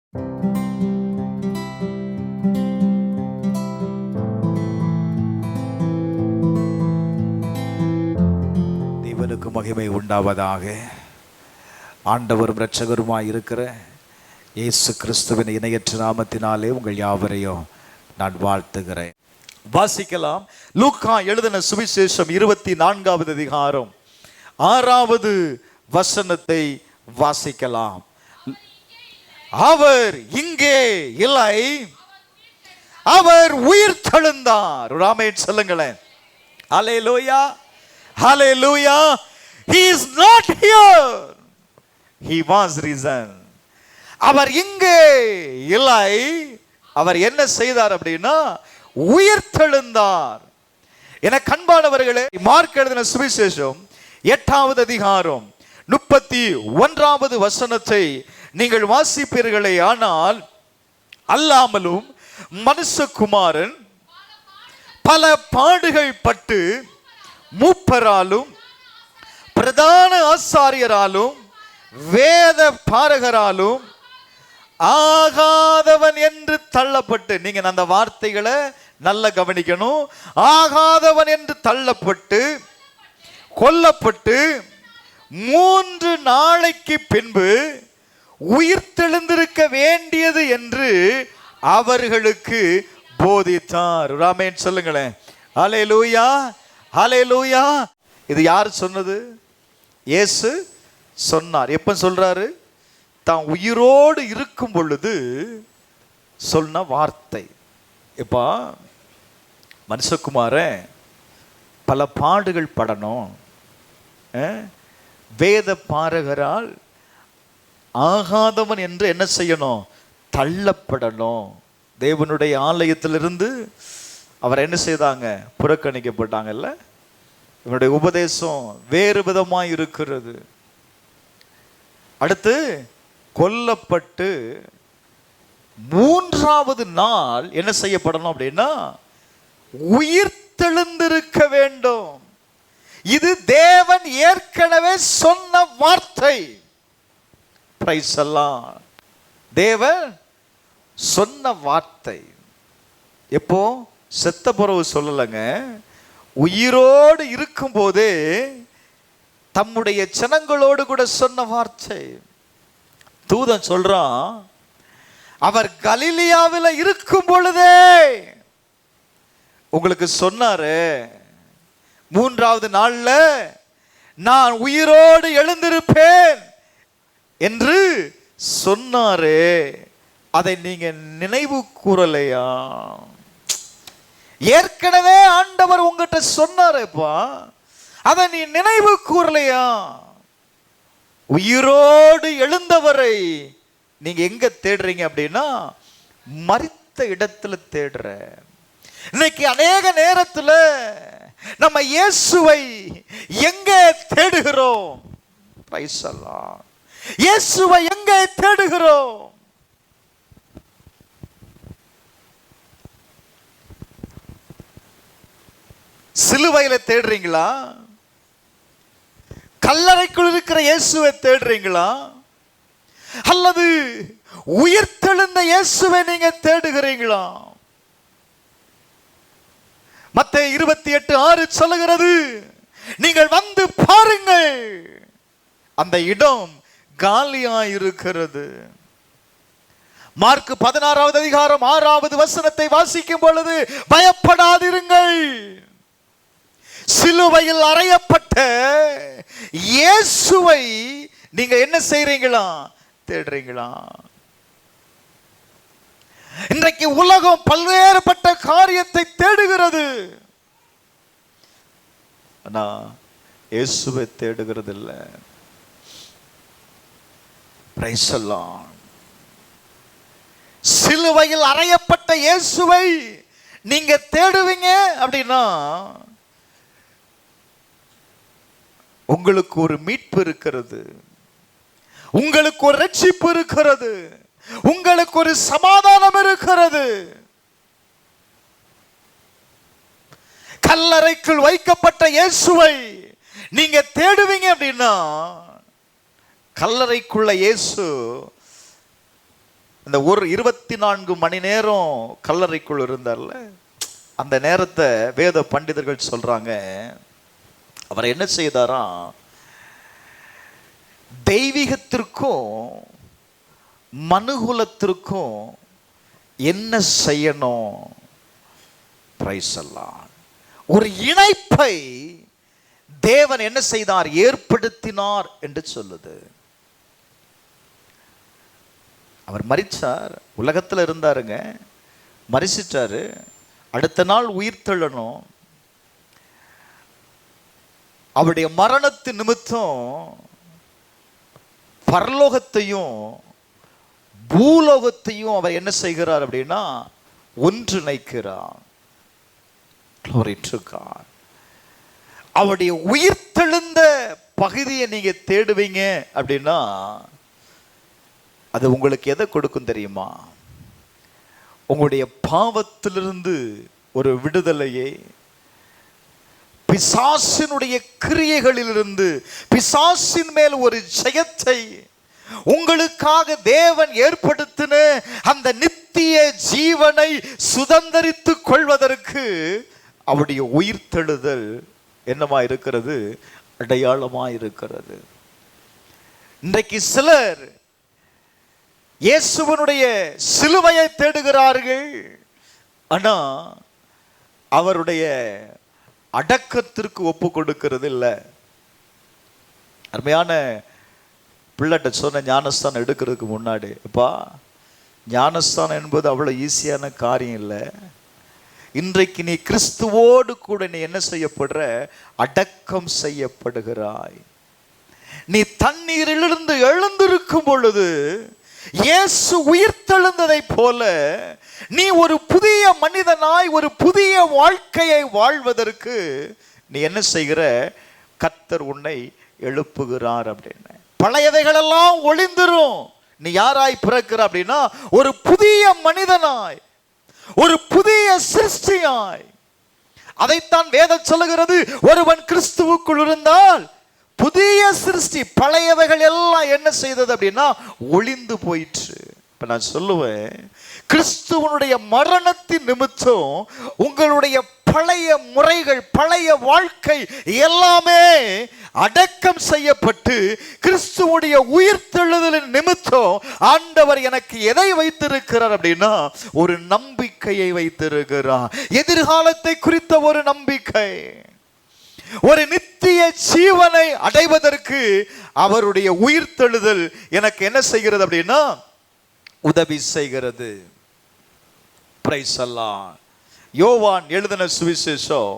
தேவனுக்கு மகிமை உண்டாவதாக. ஆண்டவரும் இரட்சகருமாய் இருக்கிற இயேசு கிறிஸ்துவின் இணையற்ற நாமத்தினாலே உங்கள் யாவரையும் நான் வாழ்த்துகிறேன். வாசிக்கலாம். லூக்கா எழுதின சுவிசேஷம் 24வது அதிகாரம் 6வது வசனத்தை வாசிக்கலாம். அவர் இங்கே இல்லை, அவர் உயிர் தெழுந்தார். ஆமென் சொல்லுங்களேன். ஹல்லேலூயா, ஹல்லேலூயா. He is not here, he was risen. அவர் இங்கே இல்லை, அவர் என்ன செய்தார் அப்படின்னா உயிர் தெழுந்தார். என கண்பானவர்களே, மார்க் எழுதின சுவிசேஷம் 8வது அதிகாரம் 31வது வசனத்தை நீங்கள் வாசிப்பீர்களே ஆனால், அல்லாமலும் மனுஷகுமாரன் பல பாடுகள் பட்டு மூப்பராலும் பிரதான ஆசாரியராலும் வேத பாரகராலும் ஆகாதவன் என்று தள்ளப்பட்டு, நீங்க அந்த வார்த்தைகளை நல்ல கவனிக்கணும். ஆகாதவன் என்று தள்ளப்பட்டு கொல்லப்பட்டு 3 நாளைக்கு பின்பு உயிர் தெழுந்திருக்க வேண்டியது என்று அவர்களுக்கு போதித்தார். ஆமென் சொல்லுங்களேன். ஹல்லேலூயா, ஹல்லேலூயா. இது யார் சொன்னது? இயேசு சொன்னார். எப்ப சொல்றாரு? தான் உயிரோடு இருக்கும் பொழுது சொன்ன வார்த்தை. இப்ப மனுஷகுமாரன் பல பாடுகள் படணும், வேத பாரகரால் ஆகாதவன் என்று என்ன செய்யணும்? தள்ளப்படணும். தேவனுடைய ஆலயத்திலிருந்து அவர் என்ன செய்தாங்க? புறக்கணிக்கப்பட்டாங்கல்ல. இவருடைய உபதேசம் வேறு விதமாய் இருக்கிறது. அடுத்து கொல்லப்பட்டு 3வது நாள் என்ன செய்யப்படணும் அப்படின்னா உயிர் தெழுந்திருக்க வேண்டும். இது தேவன் ஏற்கனவே சொன்ன வார்த்தை. பிரைஸ் எல்லாம். தேவன் சொன்ன வார்த்தை. எப்போ? செத்த பிறகு சொல்லலைங்க, உயிரோடு இருக்கும் போதே தம்முடைய ஜனங்களோடு கூட சொன்ன வார்த்தை. தூதன் சொல்றான், அவர் கலிலியாவில் இருக்கும் பொழுதே உங்களுக்கு சொன்னாரு, 3வது நாள்ல நான் உயிரோடு எழுந்திருப்பேன் என்று சொன்னாரு. அதை நீங்க நினைவு கூறலையா? ஏற்கனவே ஆண்டவர் உங்ககிட்ட சொன்னாருப்பா, அதை நீ நினைவு கூறலையா? உயிரோடு எழுந்தவரை நீங்க எங்க தேடுறீங்க அப்படின்னா மரித்த இடத்துல தேடுற. இன்னைக்கு அநேக நேரத்துல நம்ம இயேசுவை எங்கே தேடுகிறோம்? பிரைஸ் எல்லாம். இயேசுவை எங்கே தேடுகிறோம்? சிலுவையில தேடுறீங்களா? கல்லறைக்குள் இருக்கிற இயேசுவை தேடுறீங்களா? அல்லது உயிர்த்தெழுந்த இயேசுவை நீங்க தேடுகிறீங்களா? மத்தேயு 28:6 சொல்லுகிறது, நீங்கள் வந்து பாருங்கள், அந்த இடம் காலியாய் இருக்கிறது. மார்க் 16வது அதிகாரம் 6வது வசனத்தை வாசிக்கும் பொழுது, பயப்படாதிருங்கள், சிலுவையில் அறையப்பட்ட இயேசுவை நீங்க என்ன செய்றீங்களா? தேடுறீங்களா? இன்றைக்கு உலகம் பல்வேறுபட்ட காரியத்தை தேடுகிறது, ஆனா இயேசுவை தேடுகிறது இல்ல. பிரைஸ் எல்லாம். சிலுவையில் அறையப்பட்ட இயேசுவை நீங்க தேடுவீங்க அப்படின்னா உங்களுக்கு ஒரு மீட்பு இருக்கிறது, உங்களுக்கு ஒரு ரட்சிப்பு இருக்கிறது, உங்களுக்கு ஒரு சமாதானம் இருக்கிறது. கல்லறைக்குள் வைக்கப்பட்ட இயேசுவை நீங்க தேடுவீங்க அப்படின்னா கல்லறைக்குள்ள இயேசு இந்த ஒரு 24 மணி நேரம் கல்லறைக்குள் இருந்தார்ல, அந்த நேரத்தை வேத பண்டிதர்கள் சொல்றாங்க, அவர் என்ன செய்தாராம், தெய்வீகத்திற்கும் மனுகுலத்திற்கும் என்ன செய்யணும், பிரைஸ் எல்லாம் ஒரு இணைப்பை தேவன் என்ன செய்தார், ஏற்படுத்தினார் என்று சொல்லுது. அவர் மரிச்சார், உலகத்தில் இருந்தாருங்க, மரிச்சிட்டாரு, அடுத்த நாள் உயிர் தெழணும். அவருடைய மரணத்து நிமித்தம் பரலோகத்தையும் பூலோகத்தையும் அவர் என்ன செய்கிறார் அப்படின்னா ஒன்றிணைக்கிறார். அவருடைய உயிர்த்தெழுந்த பகுதியை நீங்க தேடுவீங்க அப்படின்னா அது உங்களுக்கு எதை கொடுக்கும் தெரியுமா? உங்களுடைய பாவத்திலிருந்து ஒரு விடுதலையை, பிசாசினுடைய கிரியைகளிலிருந்து பிசாசின் மேல் ஒரு ஜெயத்தை, உங்களுக்காக தேவன் ஏற்படுத்தின அந்த நித்திய ஜீவனை சுதந்தரித்துக் கொள்வதற்கு அவருடைய உயிர்த்தெழுதல் என்னவா இருக்கிறது, அடையாளமா இருக்கிறது. இன்றைக்கு சிலர் இயேசுவனுடைய சிலுவையை தேடுகிறார்கள், ஆனா அவருடைய அடக்கத்திற்கு ஒப்பு கொடுக்கிறது இல்லை. அருமையான பிள்ளைகிட்ட சொன்ன, ஞானஸ்தானம் எடுக்கிறதுக்கு முன்னாடி, அப்பா ஞானஸ்தானம் என்பது அவ்வளோ ஈஸியான காரியம் இல்லை. இன்றைக்கு நீ கிறிஸ்துவோடு கூட நீ என்ன செய்யப்படுற, அடக்கம் செய்யப்படுகிறாய். நீ தண்ணீரிலிருந்து எழுந்திருக்கும் பொழுது இயேசு உயிர்த்தெழுந்ததை போல நீ ஒரு புதிய மனிதனாய் ஒரு புதிய வாழ்க்கையை வாழ்வதற்கு நீ என்ன செய்கிற, கர்த்தர் உன்னை எழுப்புகிறார் அப்படின்னு. பழையவைகளெல்லாம் ஒளிந்துரும். நீ யாராய் பிறக்கிற அப்படின்னா ஒரு புதிய மனிதனாய், ஒரு புதிய சிருஷ்டியாய். அதைத்தான் வேதம் சொல்லுகிறது, ஒருவன் கிறிஸ்துவுக்குள் இருந்தால் புதிய சிருஷ்டி, பழையவைகள் எல்லாம் என்ன செய்தது அப்படின்னா ஒளிந்து போயிற்று. இப்ப நான் சொல்லுவேன், கிறிஸ்துவனுடைய மரணத்தின் நிமித்தம் உங்களுடைய பழைய முறைகள், பழைய வாழ்க்கை எல்லாமே அடக்கம் செய்யப்பட்டு கிறிஸ்துவுடைய உயிர்த்தெழுதலின் நிமித்தம் ஆண்டவர் எனக்கு எதை வைத்திருக்கிறார் அப்படின்னா ஒரு நம்பிக்கையை வைத்திருக்கிறார். எதிர்காலத்தை குறித்த ஒரு நம்பிக்கை, ஒரு நித்திய ஜீவனை அடைவதற்கு அவருடைய உயிர்த்தெழுதல் எனக்கு என்ன செய்கிறது அப்படின்னா உதவி செய்கிறது. பிரைஸ் அல்லாஹ். யோவான் எழுதின சுவிசேஷம்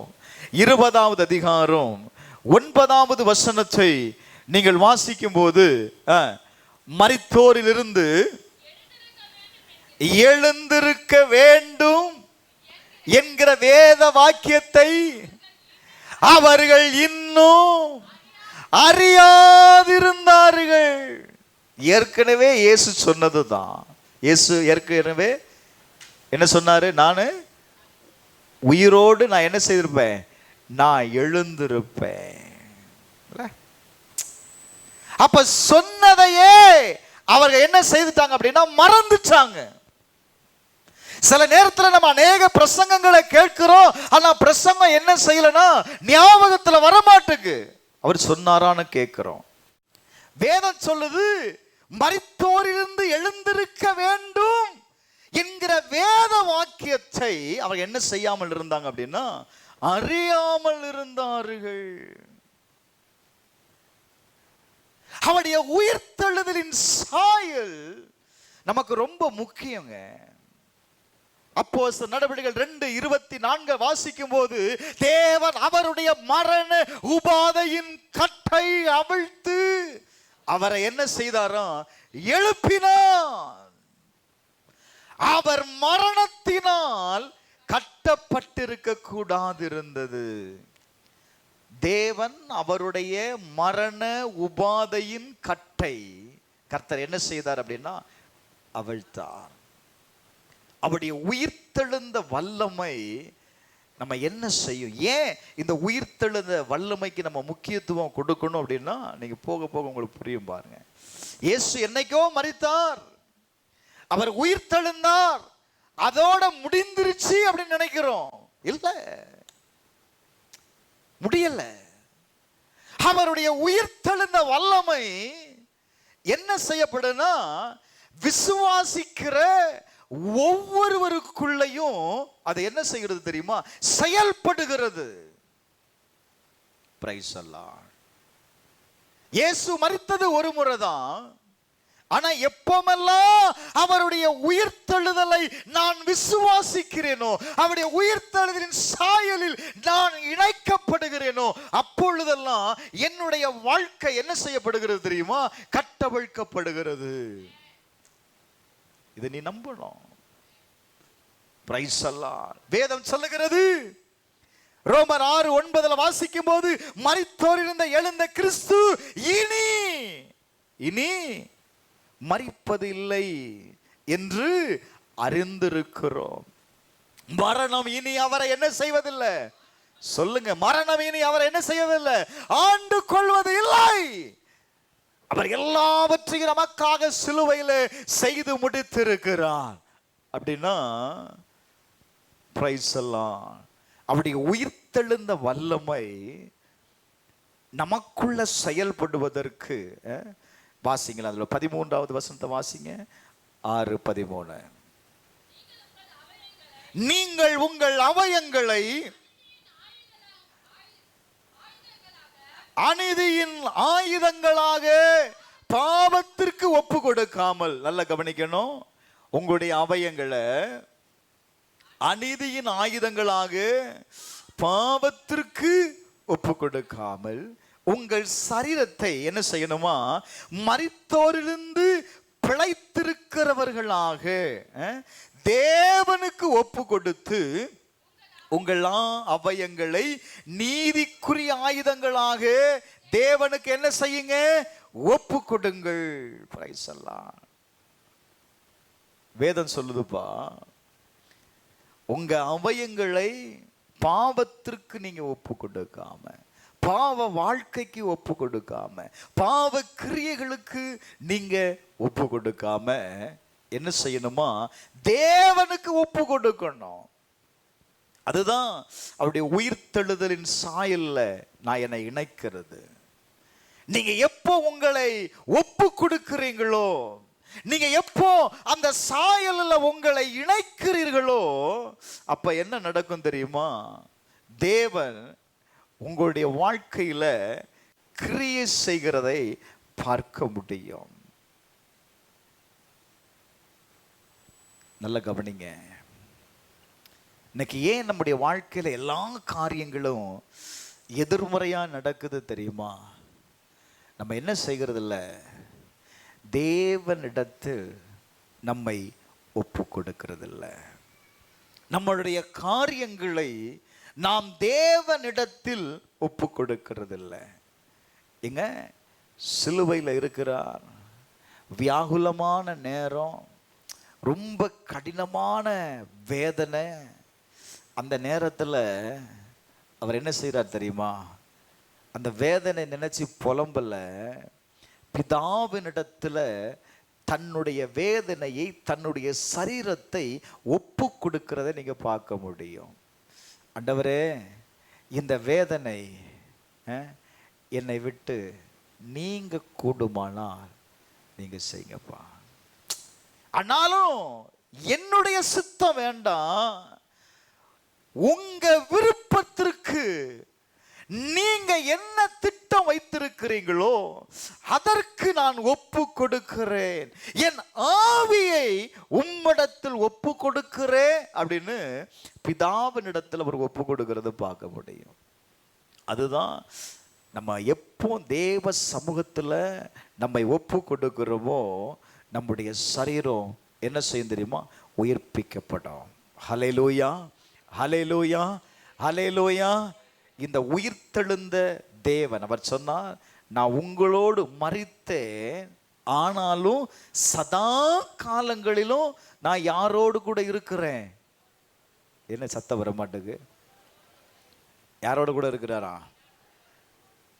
20வது அதிகாரம் 9வது வசனத்தை நீங்கள் வாசிக்கும் போது, மரித்தோரிலிருந்து எழுந்திருக்க வேண்டும் என்கிற வேத வாக்கியத்தை அவர்கள் இன்னும் அறியாதிருந்தார்கள். ஏற்கனவே இயேசு சொன்னதுதான். இயேசு ஏற்கனவே என்ன சொன்னாரு, நான் உயிரோடு நான் என்ன செய்திருப்பேன், நான் எழுந்திருப்பேன். அப்ப சொன்னதையே அவர்கள் என்ன செய்துட்டாங்க அப்படின்னா மறந்துட்டாங்க. சில நேரத்தில் நம்ம அநேக பிரசங்கங்களை கேட்கிறோம், ஆனா பிரசங்கம் என்ன செய்யலன்னா ஞாபகத்துல வரமாட்டுக்கு. அவர் சொன்னாரான்னு கேட்கிறோம். வேதம் சொல்லுது, மரித்தோரிலிருந்து எழுந்திருக்க வேண்டும் என்கிற வேத வாக்கியத்தை அவர் என்ன செய்யாமல் இருந்தாங்க அப்படின்னா அறியாமல் இருந்தார்கள். அவருடைய உயிர்த்தெழுதலின் சாயல் நமக்கு ரொம்ப முக்கியங்க. அப்போஸ்தலர் நடவடிக்கைகள் 2:24 வாசிக்கும் போது, தேவன் அவருடைய மரண உபாதையின் கட்டை அவிழ்த்து அவரை என்ன செய்தாராம், எழுப்பினார். அவர் மரணத்தினால் கட்டப்பட்டிருக்க கூடாது இருந்தது. தேவன் அவருடைய மரண உபாதையின் கட்டை கர்த்தர் என்ன செய்தார் அப்படின்னா அவிழ்த்தார். அவருடைய உயிர்த்தெழுந்த வல்லமை நம்ம என்ன செய்யும்? ஏன் இந்த உயிர்த்தெழுந்த வல்லமைக்கு நம்ம முக்கியத்துவம் கொடுக்கணும் அப்படின்னா நீங்க போக போக உங்களுக்கு புரியும் பாருங்க. இயேசு என்னைக்கோ மரித்தார், அவர் உயிர்த்தெழுந்தார், அதோட முடிந்துருச்சு அப்படின்னு நினைக்கிறோம். இல்ல, முடியல. அவருடைய உயிர்த்தெழுந்த வல்லமை என்ன செய்யப்படுனா, விசுவாசிக்கிற ஒவ்வொருவருக்குள்ளையும் அது என்ன செய்கிறது தெரியுமா? செயல்படுகிறது. பிரைஸ் அல்லாஹ். இயேசு மரித்தது ஒரு முறை தான். ஆனா எப்பமெல்லாம் அவருடைய உயிர்த்தெழுதலை நான் விசுவாசிக்கிறேனோ, அவருடைய உயிர்த்தெழுதலின் சாயலில் நான் இணைக்கப்படுகிறேனோ, அப்பொழுதெல்லாம் என்னுடைய வாழ்க்கை என்ன செய்யப்படுகிறது தெரியுமா? கட்டவிழ்க்கப்படுகிறது. இதை நீ நம்பணும். பிரைஸ் அல்லாஹ். வேதம் சொல்லுகிறது, ரோமர் 6:9 வாசிக்கும் போது, மரித்தோரிலிருந்து எழுந்த கிறிஸ்து இனி மரிப்பது இல்லை என்று அறிந்திருக்கிறோம். மரணம் இனி அவரை என்ன செய்வதில்லை? சொல்லுங்க, மரணம் இனி அவரை என்ன செய்வதில்லை? ஆண்டு கொள்வது இல்லை. அவர் எல்லாவற்றையும் நமக்காக சிலுவையில் செய்து முடித்திருக்கிறார். அப்படின்னா பிரைஸ் எல்லாம் அவருடைய உயிர்த்தெழுந்த வல்லமை நமக்குள்ள செயல்படுவதற்கு வாசிங்களா, அதில் 13வது வசனத்தை வாசிங்க. 6:13. நீங்கள் உங்கள் அவயங்களை அநீதியின் ஆயுதங்களாக பாவத்திற்கு ஒப்பு கொடுக்காமல், நல்லா கவனிக்கணும், உங்களுடைய அவயங்களை அநீதியின் ஆயுதங்களாக பாவத்திற்கு ஒப்பு கொடுக்காமல் உங்கள் சரீரத்தை என்ன செய்யணுமா? மரித்தோரிலிருந்து பிழைத்திருக்கிறவர்களாக தேவனுக்கு ஒப்பு கொடுத்து உங்கள் அவயங்களை நீதிக்குரிய ஆயுதங்களாக தேவனுக்கு என்ன செய்யுங்க? ஒப்பு கொடுங்கள். பிரைஸ் எல்லாம். வேதம் சொல்லுதுப்பா, உங்க அவயங்களை பாவத்திற்கு நீங்க ஒப்பு கொடுக்காம, பாவ வாழ்க்கைக்கு ஒப்பு கொடுக்காம, பாவ கிரியைகளுக்கு நீங்க ஒப்பு கொடுக்காம என்ன செய்யணுமா? தேவனுக்கு ஒப்பு கொடுக்கணும். அதுதான் அவருடைய உயிர்த்தெழுதலின் சாயல்ல நான் என்னை இணைக்கிறது. நீங்க எப்போ உங்களை ஒப்பு கொடுக்கிறீங்களோ, நீங்க எப்போ அந்த சாயலில் உங்களை இணைக்கிறீர்களோ, அப்ப என்ன நடக்கும் தெரியுமா? தேவன் உங்களுடைய வாழ்க்கையில கிரியை செய்கிறதை பார்க்க முடியும். நல்ல கவனிங்க. இன்னைக்கு ஏன் நம்முடைய வாழ்க்கையில எல்லா காரியங்களும் எதிர்மறையா நடக்குது தெரியுமா? நம்ம என்ன செய்கிறது இல்லை, தேவனிடத்தில் நம்மை ஒப்பு கொடுக்கிறதில்ல. நம்மளுடைய காரியங்களை நாம் தேவனிடத்தில் ஒப்பு கொடுக்கிறதில்லை. எங்க சிலுவையில் இருக்கிறார், வியாகுலமான நேரம், ரொம்ப கடினமான வேதனை. அந்த நேரத்தில் அவர் என்ன செய்கிறார் தெரியுமா? அந்த வேதனை நினைச்சு புலம்பல, பிதாவினிடத்தில் தன்னுடைய வேதனையை, தன்னுடைய சரீரத்தை ஒப்பு கொடுக்கிறதை நீங்க பார்க்க முடியும். ஆண்டவரே, இந்த வேதனை என்னை விட்டு நீங்க கூடுமானால் நீங்க செய்யுங்கப்பா. ஆனாலும் என்னுடைய சித்தம் வேண்டாம், உங்க விருப்பத்திற்கு நீங்க என்ன திட்டம் வைத்திருக்கிறீங்களோ அதற்கு நான் ஒப்பு கொடுக்கிறேன், என் ஆவியை உம்மிடத்தில் ஒப்பு கொடுக்கிறேன் அப்படின்னு பிதாவினிடத்தில் அவர் ஒப்பு கொடுக்கிறது பார்க்க முடியும். அதுதான் நம்ம எப்போ தேவ சமூகத்தில் நம்மை ஒப்பு கொடுக்கிறோமோ நம்முடைய சரீரம் என்ன செய்யும் தெரியுமா? உயிர்ப்பிக்கப்படும். ஹல்லேலூயா, ஹல்லேலூயா, ஹல்லேலூயா. இந்த உயிர்த்தெழுந்த தேவன் அவர் சொன்னார், நான் உங்களோடு மரித்தேன், ஆனாலும் சதா காலங்களிலும் நான் யாரோடு கூட இருக்கிறேன். என்ன சத்தம் வர மாட்டேங்குது? யாரோடு கூட இருக்கிறாரா?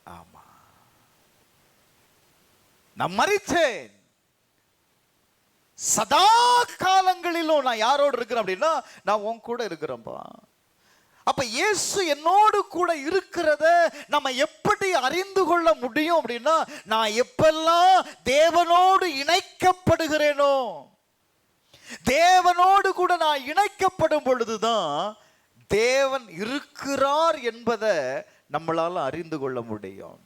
ஆமா, நான் மரித்தேன், சதா காலங்களிலும் நான் யாரோடு இருக்கிறேன் அப்படின்னா, நான் உன் கூட இருக்கிறேன்ப்பா. அப்ப இயேசு என்னோடு கூட இருக்கிறத நம்ம எப்படி அறிந்து கொள்ள முடியும் அப்படின்னா, நான் எப்பெல்லாம் தேவனோடு இணைக்கப்படுகிறேனோ, தேவனோடு கூட நான் இணைக்கப்படும் பொழுதுதான் தேவன் இருக்கிறார் என்பதை நம்மளால அறிந்து கொள்ள முடியும்.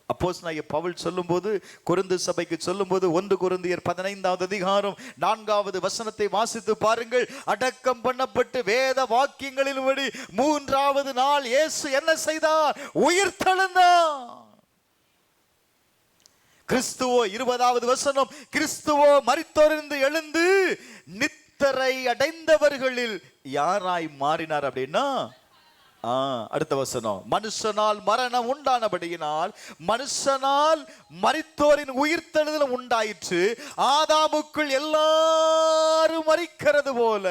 அப்போஸ்தலனாகிய பவுல் சொல்லும்போது, கொரிந்து சபைக்கு சொல்லும்போது, 1 கொரிந்தியர் 15வது அதிகாரம் 4வது வசனத்தை வாசித்து பாருங்கள். அடக்கம் பண்ணப்பட்டு வேத வாக்கியங்களின்படி 3வது நாள் இயேசு என்ன செய்தார்? உயிர்த்தெழுந்தார். கிறிஸ்துவோ 20வது வசனம், கிறிஸ்துவோ மரித்தோரிலிருந்து எழுந்து நித்திரை அடைந்தவர்களில் யாராய் மாறினார் அப்படின்னா, அடுத்த வசனம், மனுஷனால் மரணம் உண்டானபடியினால் மனுஷனால் மரித்தோரின் உயிர்த்தெழுதலும் உண்டாயிற்று. ஆதாமுக்குள் எல்லாரும் மரிக்கிறது போல,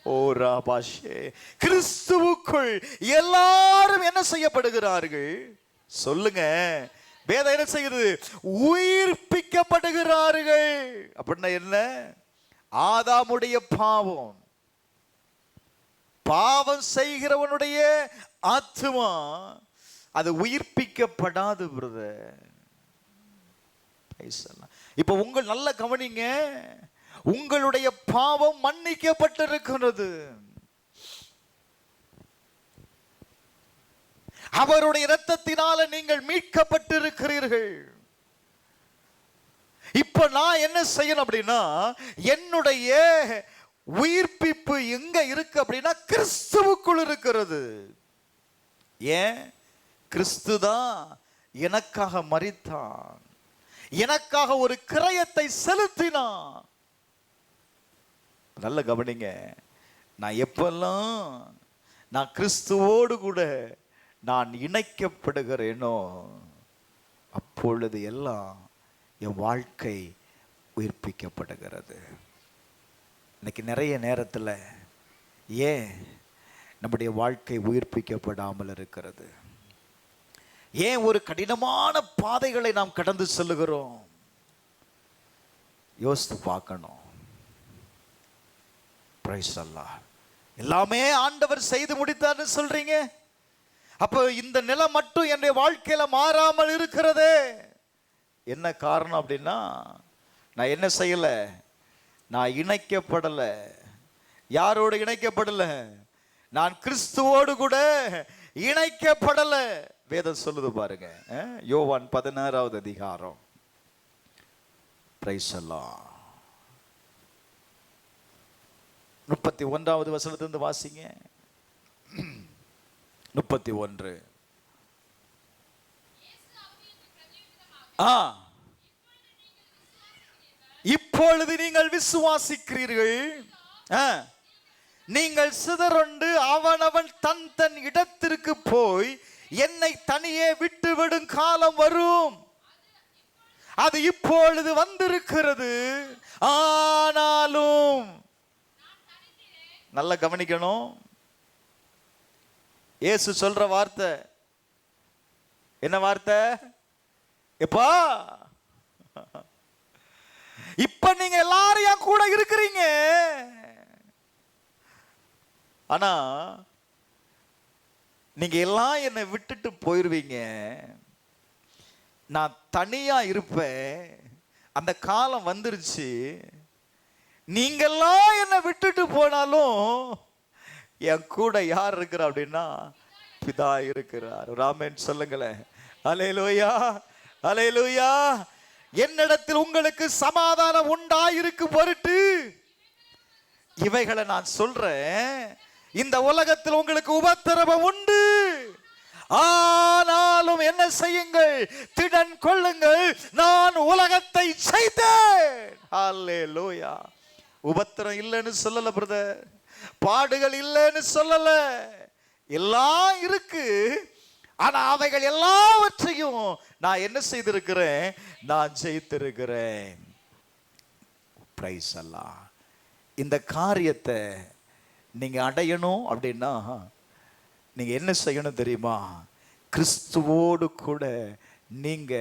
ஓ ராபாஷே, கிறிஸ்துவுக்குள் எல்லாரும் என்ன செய்யப்படுகிறார்கள்? சொல்லுங்க, வேதம் என்ன செய்கிறது? உயிர்ப்பிக்கப்படுகிறார்கள். அப்படின்னா என்ன? ஆதாமுடைய பாவம் செய்கிறவனுடைய ஆத்துமா அது உயிர்ப்பிக்கப்படாது பிரதர். இப்ப உங்கள் நல்ல கவனிங்க, உங்களுடைய பாவம் மன்னிக்கப்பட்டிருக்கிறது. அவருடைய இரத்தத்தினால நீங்கள் மீட்கப்பட்டிருக்கிறீர்கள். இப்ப நான் என்ன செய்யணும் அப்படின்னா, என்னுடைய உயிர்ப்பிப்பு எங்க இருக்கு அப்படின்னா கிறிஸ்துவுக்குள் இருக்கிறது. ஏன்? கிறிஸ்து தான் எனக்காக மரித்தான், எனக்காக ஒரு கிரயத்தை செலுத்தினான். நல்ல கவனிங்க, நான் எப்பெல்லாம் நான் கிறிஸ்துவோடு கூட நான் இணைக்கப்படுகிறேனோ அப்பொழுது எல்லாம் என் வாழ்க்கை உயிர்ப்பிக்கப்படுகிறது. இன்னைக்கு நிறைய நேரத்தில் ஏன் நம்முடைய வாழ்க்கை உயிர்ப்பிக்கப்படாமல் இருக்கிறது? ஏன் ஒரு கடினமான பாதைகளை நாம் கடந்து செல்லுகிறோம்? யோசித்து பார்க்கணும். பிரைஸ் அல்லாஹ். எல்லாமே ஆண்டவர் செய்து முடித்தார்னு சொல்றீங்க, அப்போ இந்த நிலை மட்டும் என்னுடைய வாழ்க்கையில மாறாமல் இருக்கிறது. என்ன காரணம் அப்படின்னா, நான் என்ன செய்யல? நான் இணைக்கப்படலை. யாரோடு இணைக்கப்படலை? நான் கிறிஸ்துவோடு கூட இணைக்கப்படலை. வேதம் சொல்லுது பாருங்க, யோவான் 16வது அதிகாரம். பிரைஸ் அல்லாஹ். 31வது வசனத்திலிருந்து வாசிங்க. 31. இப்பொழுது நீங்கள் விசுவாசிக்கிறீர்கள், நீங்கள் சிதறொண்டு அவனவன் தன் தன் இடத்திற்கு போய் என்னை தனியே விட்டுவிடும் காலம் வரும். அது இப்பொழுது வந்திருக்கிறது. ஆனாலும் நல்லா கவனிக்கணும், இயேசு சொல்ற வார்த்தை என்ன வார்த்தை? எப்பா, இப்ப நீங்க எல்லாரும் என் கூட இருக்கிறீங்க, ஆனா நீங்க எல்லாம் என்னை விட்டுட்டு போயிருவீங்க. நான் தனியா இருப்பேன். அந்த காலம் வந்துருச்சு. நீங்கெல்லாம் என்னை விட்டுட்டு போனாலும் என் கூட யார் இருக்கிறா அப்படின்னா பிதா இருக்கிறார். ராமன் சொல்லுங்களேன். அல்லேலூயா, அல்லேலூயா. என்னிடத்தில் உங்களுக்கு சமாதானம் உண்டாயிருக்கு பொருட்டு இவைகளை நான் சொல்றேன். இந்த உலகத்தில் உங்களுக்கு உபத்திரவம் உண்டு, ஆனாலும் என்ன செய்யுங்கள்? திடன் கொள்ளுங்கள், நான் உலகத்தை ஜெயித்தேன். அல்லேலூயா. உபத்திரம் இல்லைன்னு சொல்லல பிரதர், பாடுகள் இல்லைன்னு சொல்லல, எல்லாம் இருக்கு. ஆனா அவைகள் எல்லாவற்றையும் நான் என்ன செய்திருக்கிறேன்? நான் ஜெயித்திருக்கிறேன். பிரைஸ் அல்லாஹ். இந்த காரியத்தை நீங்க அடையணும் அப்படின்னா நீங்க என்ன செய்யணும் தெரியுமா? கிறிஸ்துவோடு கூட நீங்க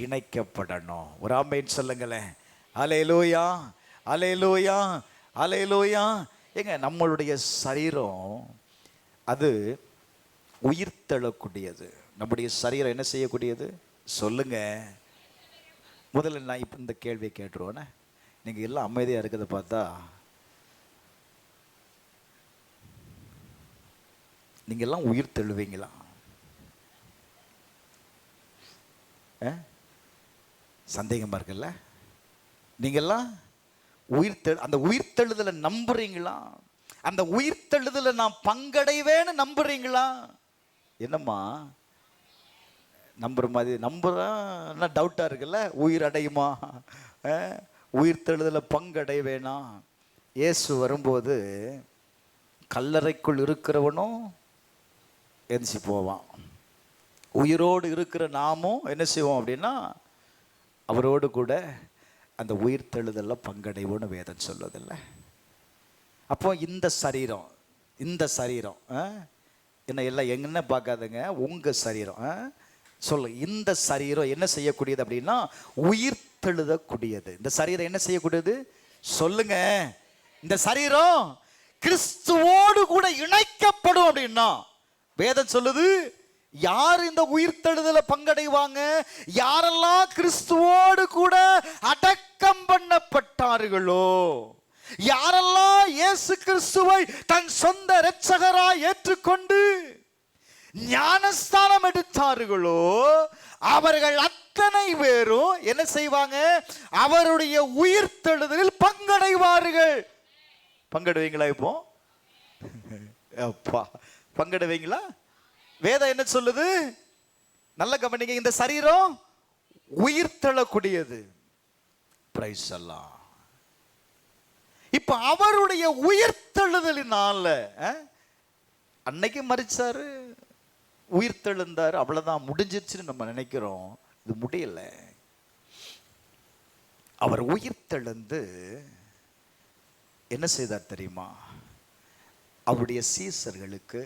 இணைக்கப்படணும். ஒரு ஆமென் சொல்லுங்களேன். அல்லேலூயா, அல்லேலூயா, அல்லேலூயா. ஏங்க நம்மளுடைய சரீரம் அது உயிர்த்தெழக்கூடியது. நம்முடைய சரீரம் என்ன செய்யக்கூடியது சொல்லுங்க. முதல்ல நான் இப்போ இந்த கேள்வியை கேட்டுருவோண்ணே. நீங்கள் எல்லாம் அமைதியாக இருக்கிறத பார்த்தா நீங்கள் எல்லாம் உயிர் தெழுவீங்களா? சந்தேகமாக இருக்குல்ல? நீங்கள்லாம் அந்த உயிர்த்தெழுதலை நம்புறீங்களா? அந்த உயிர்த்தெழுதலை நான் பங்கடைவேன்னு நம்புறீங்களா? என்னம்மா நம்புற மாதிரி நம்புறா டவுட்டாக இருக்குல்ல? உயிர் அடையுமா? உயிர்த்தெழுதலை பங்கடைவேனா? இயேசு வரும்போது கல்லறைக்குள் இருக்கிறவனும் எந்திச்சு போவான். உயிரோடு இருக்கிற நாமும் என்ன செய்வோம் அப்படின்னா அவரோடு கூட அந்த உயிர்த்தெழுதலில் பங்கடைவோன்னு வேதம் சொல்லுவதில்லை. அப்போ இந்த சரீரம் என்ன எல்லாம் என்ன பார்க்காதுங்க, உங்கள் சரீரம் சொல்லு. இந்த சரீரம் என்ன செய்யக்கூடியது அப்படின்னா உயிர்த்தெழுதக்கூடியது. இந்த சரீரம் என்ன செய்யக்கூடியது சொல்லுங்க. இந்த சரீரம் கிறிஸ்துவோடு கூட இணைக்கப்படும் அப்படின்னா வேதம் சொல்லுது. யார் இந்த உயிர்த்தெழுதலை பங்கடைவாங்க? யாரெல்லாம் கிறிஸ்துவோடு கூட அடக்கம் பண்ணப்பட்டார்களோ, யாரெல்லாம் இயேசு கிறிஸ்துவை தன் சொந்த இரட்சகராய் ஏற்றுக்கொண்டு ஞானஸ்தானம் எடுத்தார்களோ அவர்கள் அத்தனை பேரும் என்ன செய்வாங்க? அவருடைய உயிர்த்தெழுதலில் பங்கடைவார்கள். பங்கடுவீங்களா? இப்போ அப்பா பங்கடுவீங்களா? வேதம் என்ன சொல்லுது? நல்ல கவனிங்க. இந்த சரீரம் உயிர்த்தெழக்கூடியது. பிரைஸ் அல்லாஹ். இப்ப அவருடைய உயிர்த்தெழுதலினால அன்னைக்கு மரிச்சாரு, உயிர்த்தெழுந்தாரு, அவ்வளவுதான் முடிஞ்சிருச்சுன்னு நம்ம நினைக்கிறோம். இது முடியல. அவர் உயிர்த்தெழுந்து என்ன செய்தார் தெரியுமா? அவருடைய சீசர்களுக்கு,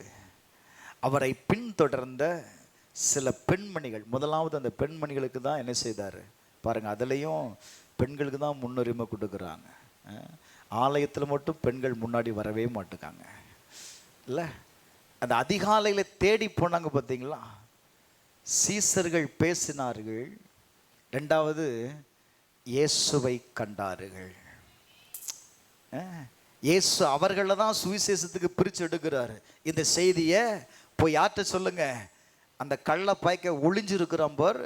அவரை பின்தொடர்ந்த சில பெண்மணிகள், முதலாவது அந்த பெண்மணிகளுக்கு தான் என்ன செய்தார் பாருங்க. அதுலேயும் பெண்களுக்கு தான் முன்னுரிமை கொடுக்குறாங்க. ஆலயத்தில் மட்டும் பெண்கள் முன்னாடி வரவே மாட்டுக்காங்க இல்லை? அந்த அதிகாலையில் தேடி போனாங்க பார்த்தீங்களா? சீசர்கள் பேசினார்கள். ரெண்டாவது இயேசுவை கண்டார்கள். இயேசு அவர்களை தான் சுவிசேஷத்துக்கு பிரித்து எடுக்கிறாரு. இந்த செய்தியை போய் யார்கிட்ட சொல்லுங்க, அந்த கள்ள பாய்க்க ஒளிஞ்சிருக்கிறான் பார்,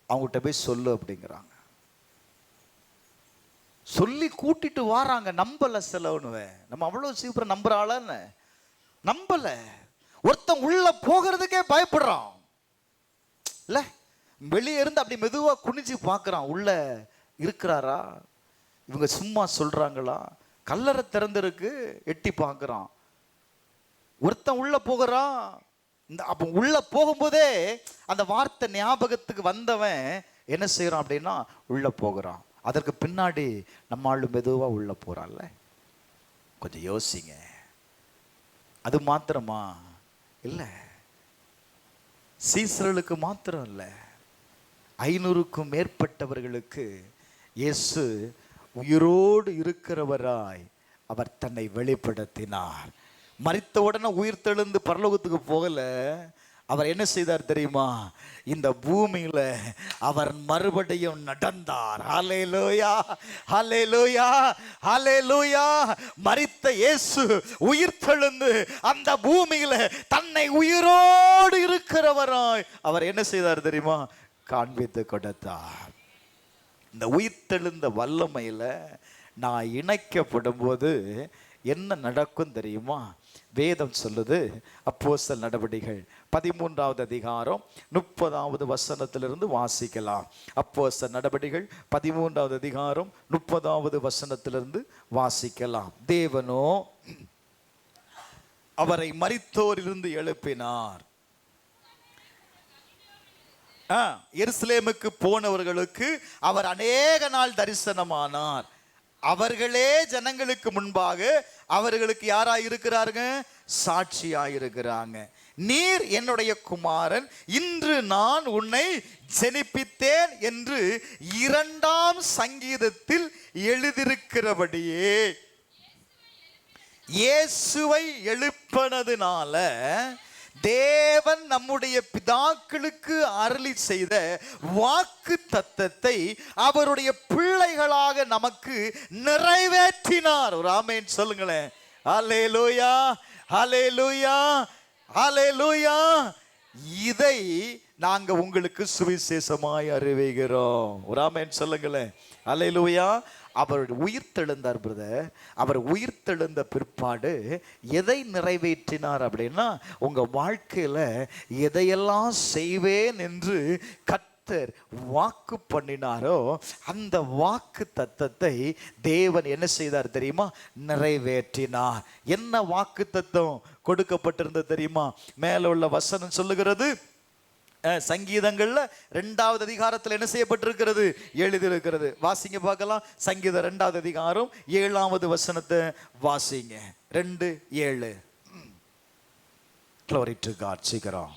அவங்ககிட்ட போய் சொல்லு அப்படிங்கிறாங்க. சொல்லி கூட்டிட்டு வாராங்க. நம்பல செலவுன்னு. நம்ம அவ்வளோ சீக்கிரம் நம்புற ஆளான்னு நம்பல. ஒருத்தன் உள்ள போகிறதுக்கே பயப்படுறான் இல்ல? வெளியே இருந்து அப்படி மெதுவா குனிஞ்சு பார்க்கறான், உள்ள இருக்கிறாரா, இவங்க சும்மா சொல்றாங்களா? கல்லறை திறந்திருக்கு, எட்டி பார்க்கறான். ஒருத்தன் உள்ள போகிறான். இந்த அப்போ உள்ள போகும்போதே அந்த வார்த்தை ஞாபகத்துக்கு வந்தவன் என்ன செய்யறான் அப்படின்னா உள்ள போகிறான். அதற்கு பின்னாடி நம்ம ஆளு மெதுவா உள்ள போறான்ல. கொஞ்சம் யோசிங்க. அது மாத்திரமா இல்ல, சீசர்களுக்கு மாத்திரம் இல்ல, 500க்கும் மேற்பட்டவர்களுக்கு இயேசு உயிரோடு இருக்கிறவராய் அவர் தன்னை வெளிப்படுத்தினார். மரித்த உடனே உயிர் தெழுந்து பரலோகத்துக்கு போகல. அவர் என்ன செய்தார் தெரியுமா? இந்த பூமியில அவர் மறுபடியும் நடந்தார். ஹல்லேலூயா, ஹல்லேலூயா, ஹல்லேலூயா. மரித்த இயேசு உயிர் தெழுந்து அந்த பூமியில தன்னை உயிரோடு இருக்கிறவராய் அவர் என்ன செய்தார் தெரியுமா? காண்பித்து கொடுத்தார். இந்த உயிர்த்தெழுந்த வல்லமையில நான் இணைக்கப்படும் போது என்ன நடக்கும் தெரியுமா? வேதம் சொல்லுது. அப்போஸ்தலர் நடவடிக்கைகள் 13வது அதிகாரம் 30வது வசனத்திலிருந்து வாசிக்கலாம். அப்போஸ்தலர் நடவடிக்கைகள் 13வது அதிகாரம் 30வது வசனத்திலிருந்து வாசிக்கலாம். தேவனோ அவரை மரித்தோரிலிருந்து எழுப்பினார். எருசலேமுக்கு போனவர்களுக்கு அவர் அநேக நாள் தரிசனமானார். அவர்களே ஜனங்களுக்கு முன்பாக அவர்களுக்கு யாராய் இருக்கிறாருங்க? சாட்சியாய் இருக்கிறாங்க. நீர் என்னுடைய குமாரன், இன்று நான் உன்னை ஜெனிப்பித்தேன் என்று 2ஆம் சங்கீதத்தில் எழுதியிருக்கிறபடியே இயேசுவை எழுப்பினதுனால தேவன் நம்முடைய பிதாக்களுக்கு அருளி செய்த வாக்கு தத்தத்தை அவருடைய பிள்ளைகளாக நமக்கு நிறைவேற்றினார். ஒரு ஆமென் சொல்லுங்களேன். ஹல்லேலூயா, ஹல்லேலூயா, ஹல்லேலூயா. இதை நாங்க உங்களுக்கு சுவிசேஷமாய் அறிவிக்கிறோம். ஒரு ஆமென் சொல்லுங்களேன். ஹல்லேலூயா. அவர் உயிர்த்தெழுந்தார் பிரதர். அவர் உயிர்த்தெழுந்த பிற்பாடு எதை நிறைவேற்றினார் அப்படின்னா, உங்க வாழ்க்கையில எதையெல்லாம் செய்வேன் என்று கர்த்தர் வாக்கு பண்ணினாரோ அந்த வாக்கு தத்தத்தை தேவன் என்ன செய்தார் தெரியுமா? நிறைவேற்றினார். என்ன வாக்கு தத்தம் கொடுக்கப்பட்டிருந்தது தெரியுமா? மேல உள்ள வசனம் சொல்லுகிறது, சங்கீதங்கள்ல 2வது அதிகாரத்தில் என்ன செய்யப்பட்டிருக்கிறது? எழுதியிருக்கிறது. வாசிங்க பார்க்கலாம். சங்கீதம் 2வது அதிகாரம் 7வது வசனத்தை வாசிங்க. 2:7. Glory to God. சீக்கிரம்.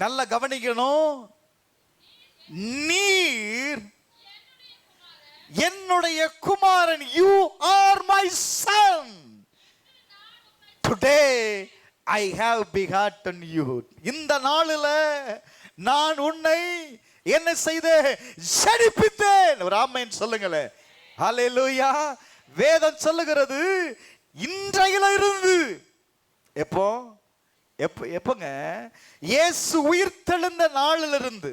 நல்ல கவனிக்கணும். நீர் என்னுடைய குமாரன், you are my son. Today I have begotten you. இந்த நாளில நான் உன்னை என்ன செய்தேன்? ஜெனிப்பித்தேன். ஒரு ஆமென் சொல்லுங்களேன். ஹல்லேலூயா. வேதம் சொல்லுகிறது, இன்றையில இருந்து எப்போ எப்பங்க? இயேசு உயிர்த்தெழுந்த நாளிலிருந்து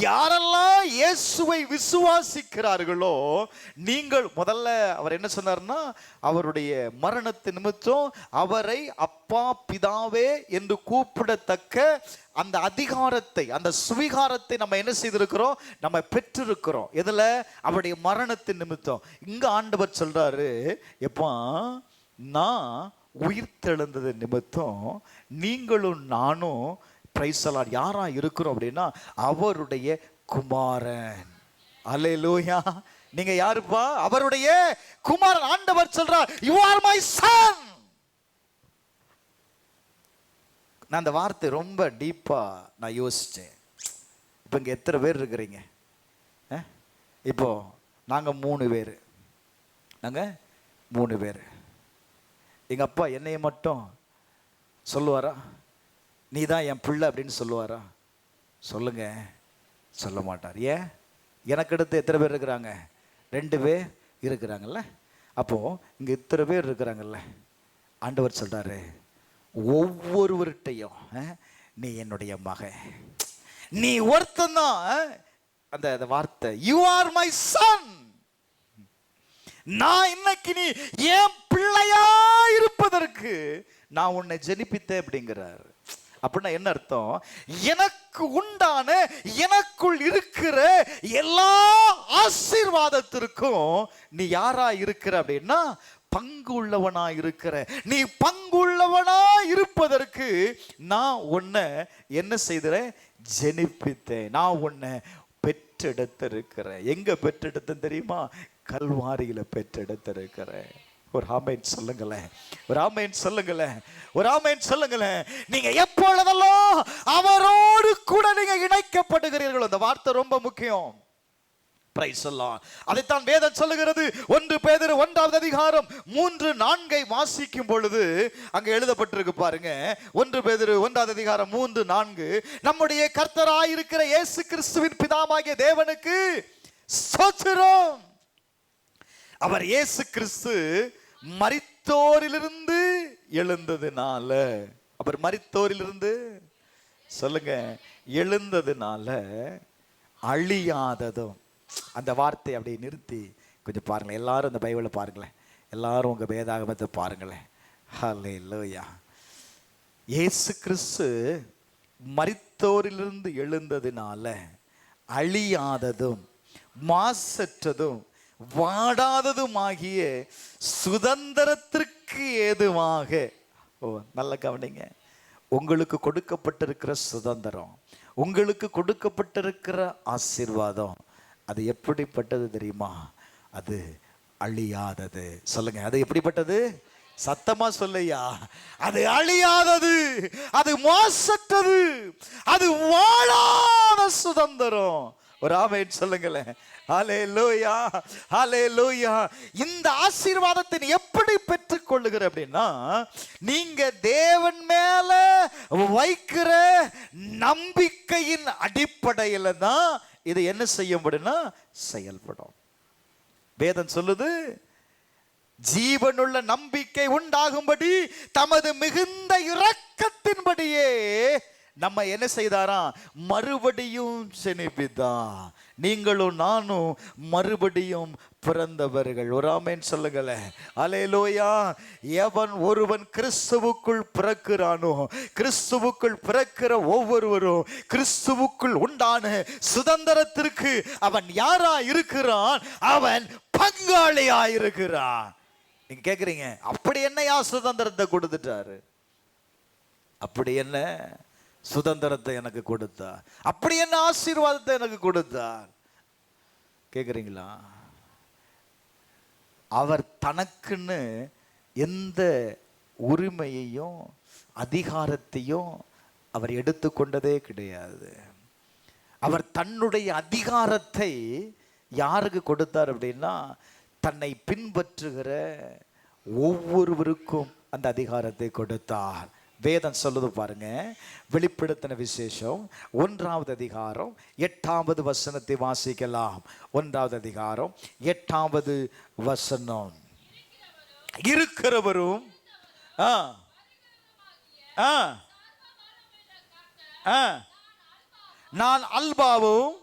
யாரெல்லாம் இயேசுவை விசுவாசிக்கிறார்களோ, நீங்கள் முதல்ல அவர் என்ன சொன்னார்னா, அவருடைய மரணத்தின் நிமித்தம் அவரை அப்பா பிதாவே என்று கூப்பிடத்தக்க அந்த அதிகாரத்தை, அந்த சுவிகாரத்தை நம்ம என்ன செய்திருக்கிறோம்? நம்ம பெற்றிருக்கிறோம். எதுல? அவருடைய மரணத்தின் நிமித்தம். இங்க ஆண்டவர் சொல்றாரு, எப்பா நான் உயிர்த்தெழுந்தது நிமித்தம் நீங்களும் நானும் பிரைசலார் யாரா இருக்கிறோம் அப்படின்னா அவருடைய குமாரன். அல்லேலூயா. நீங்க யாருப்பா? அவருடைய குமாரன். ஆண்டவர் சொல்றார், you are my son. நான் அந்த வார்த்தை ரொம்ப டீப்பா நான் யோசிச்சேன். இப்போ இங்க எத்தனை பேர் இருக்கிறீங்க? இப்போ நாங்க 3 பேர். நாங்க 3 பேர். எங்க அப்பா என்னைய மட்டும் சொல்லுவாரா, நீ தான் என் பிள்ளை அப்படின்னு சொல்லுவாரா? சொல்லுங்க, சொல்ல மாட்டார். ஏன்? எனக்கு அடுத்து எத்தனை பேர் இருக்கிறாங்க? 2 பேர் இருக்கிறாங்கல்ல. அப்போ இங்க இத்தனை பேர் இருக்கிறாங்கல்ல, ஆண்டவர் சொல்றாரு, ஒவ்வொருவர்கிட்டையும் நீ என்னுடைய மகன், நீ ஒருத்தன் தான். அந்த வார்த்தை you are my son. நான் இன்னைக்கு நீ என் பிள்ளையா இருப்பதற்கு நான் உன்னை ஜெனிப்பித்தேன் அப்படிங்கிறார். அப்படின்னா என்ன அர்த்தம்? எனக்கு உண்டான, எனக்குள் இருக்கிற எல்லா ஆசீர்வாதத்திற்கும் நீ யாரா இருக்கிற அப்படின்னா பங்கு உள்ளவனா இருக்கிற. நீ பங்கு உள்ளவனா இருப்பதற்கு நான் உன்னை என்ன செய்தேன்? ஜெனிப்பித்தேன். நான் உன்னை பெற்றெடுத்திருக்கிறேன். எங்க பெற்றெடுத்தேன் தெரியுமா? கல்வாரியில பெற்றெடுத்திருக்கிறேன். ஒரு ஆமென் சொல்லுங்களேன். ஒரு ஆமென் சொல்லுங்களேன். ஒரு ஆமென் சொல்லுங்களேன். நீங்க எப்பொழுதெல்லாம் அவரோடு கூட நீங்க இணைக்கப்படுகிறீர்களோ, அந்த வார்த்தை ரொம்ப முக்கியம். பிரைஸ் எல்லாம் அதைத்தான் வேதம் சொல்லுகிறது. 1 பேதுரு 1வது அதிகாரம் 3-4 வாசிக்கும் பொழுது அங்க எழுதப்பட்டிருக்கு பாருங்க. 1 பேதுரு 1வது அதிகாரம் 3-4. நம்முடைய கர்த்தராயிருக்கிற இயேசு கிறிஸ்துவின் பிதாவாகிய தேவனுக்கு ஸ்தோத்திரம். அவர் இயேசு கிறிஸ்து மரித்தோரிலிருந்து எழுந்ததுனால, அவர் மரித்தோரிலிருந்து சொல்லுங்க எழுந்ததுனால அழியாததும். அந்த வார்த்தை அப்படியே நிறுத்தி கொஞ்சம் பாருங்களேன். எல்லாரும் அந்த பைபிளை பாருங்களேன். எல்லாரும் உங்க வேதாகமத்தை பாருங்களேன். ஹல்லேலூயா. இயேசு கிறிஸ்து மரித்தோரிலிருந்து எழுந்ததுனால அழியாததும் மாசற்றதும் வாடாததுமாகிய சுதந்திரத்திற்கு ஏதுவாக. ஓ, நல்ல கவனிங்க. உங்களுக்கு கொடுக்கப்பட்டிருக்கிற சுதந்திரம், உங்களுக்கு கொடுக்கப்பட்டிருக்கிற ஆசீர்வாதம் அது எப்படிப்பட்டது தெரியுமா? அது அழியாதது. சொல்லுங்க, அது எப்படிப்பட்டது? சத்தமா சொல்லையா. அது அழியாதது, அது மாசற்றது, அது வாழாத சுதந்திரம். ஒரு ஆமென் சொல்லுங்களேன். ஹல்லேலூயா, ஹல்லேலூயா. இந்த ஆசீர்வாதத்தை எப்படி பெற்றுக் கொள்ளுகிற அப்படின்னா, நீங்க தேவன் மேல வைக்கிற நம்பிக்கையின் அடிப்படையில தான் இது என்ன செய்ய முடியும்னா செயல்படும். வேதம் சொல்லுது, ஜீவனுள்ள நம்பிக்கை உண்டாகும்படி தமது மிகுந்த இரக்கத்தின்படியே நம்ம என்ன செய்தாராம்? மறுபடியும் செனிப்பிதான். நீங்களும் நானும் மறுபடியும் பிறந்தவர்கள். ஒரு ஆமென் சொல்லுங்களேன். அல்லேலூயா. எவன் ஒருவன் கிறிஸ்துவுக்குள் பிறக்கிறானோ, கிறிஸ்துவுக்குள் பிறக்கிற ஒவ்வொருவரும் கிறிஸ்துவுக்குள் உண்டான சுதந்திரத்திற்கு அவன் யாரா இருக்கிறான்? அவன் பங்காளியா இருக்கிறான். நீங்க கேக்குறீங்க, அப்படி என்னையா சுதந்திரத்தை கொடுத்துட்டாரு? அப்படி என்ன சுதந்திரத்தை எனக்கு கொடுத்தார்? அப்படி என்ன ஆசீர்வாதத்தை எனக்கு கொடுத்தார்? கேக்குறீங்களா? அவர் தனக்குன்னு எந்த உரிமையையும் அதிகாரத்தையும் அவர் எடுத்துக்கொண்டதே கிடையாது. அவர் தன்னுடைய அதிகாரத்தை யாருக்கு கொடுத்தார் அப்படின்னா, தன்னை பின்பற்றுகிற ஒவ்வொருவருக்கும் அந்த அதிகாரத்தை கொடுத்தார். வேதம் சொல்லுது பாருங்க, வெளிப்படுத்தின விசேஷம் 1வது அதிகாரம் 8வது வசனத்தை வாசிக்கலாம். 1வது அதிகாரம் 8வது வசனம். இருக்கிறவரும் நான் அல்பாவும்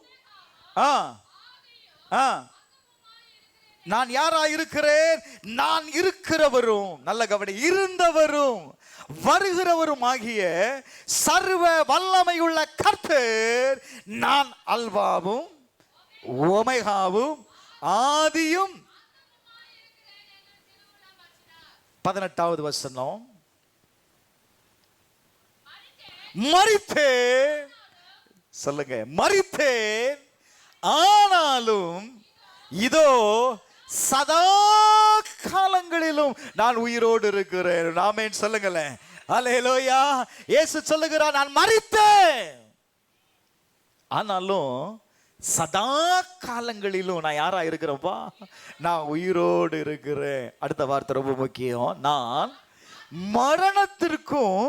நான் யாரா இருக்கிறேன்? நான் இருக்கிறவரும், நல்ல கவனி, இருந்தவரும் வருகிறவரும் ஆகிய சர்வ வல்லமையுள்ள கர்த்தர் நான் அல்பாவும் ஒமேகாவும் ஆதியும். 18வது வசனம். மரித்தேன், சொல்லுங்க, மரித்தேன், ஆனாலும் இதோ சதா காலங்களிலும் நான் உயிரோடு இருக்கிறேன். ஆமென் சொல்லுங்களேன். அல்லேலூயா. இயேசு சொல்லுகிறார், நான் மரித்தேன், ஆனாலும் சதா காலங்களிலும் நான் யாரா இருக்கிறப்பா? நான் உயிரோடு இருக்கிறேன். அடுத்த வார்த்தை ரொம்ப முக்கியம். நான் மரணத்திற்கும்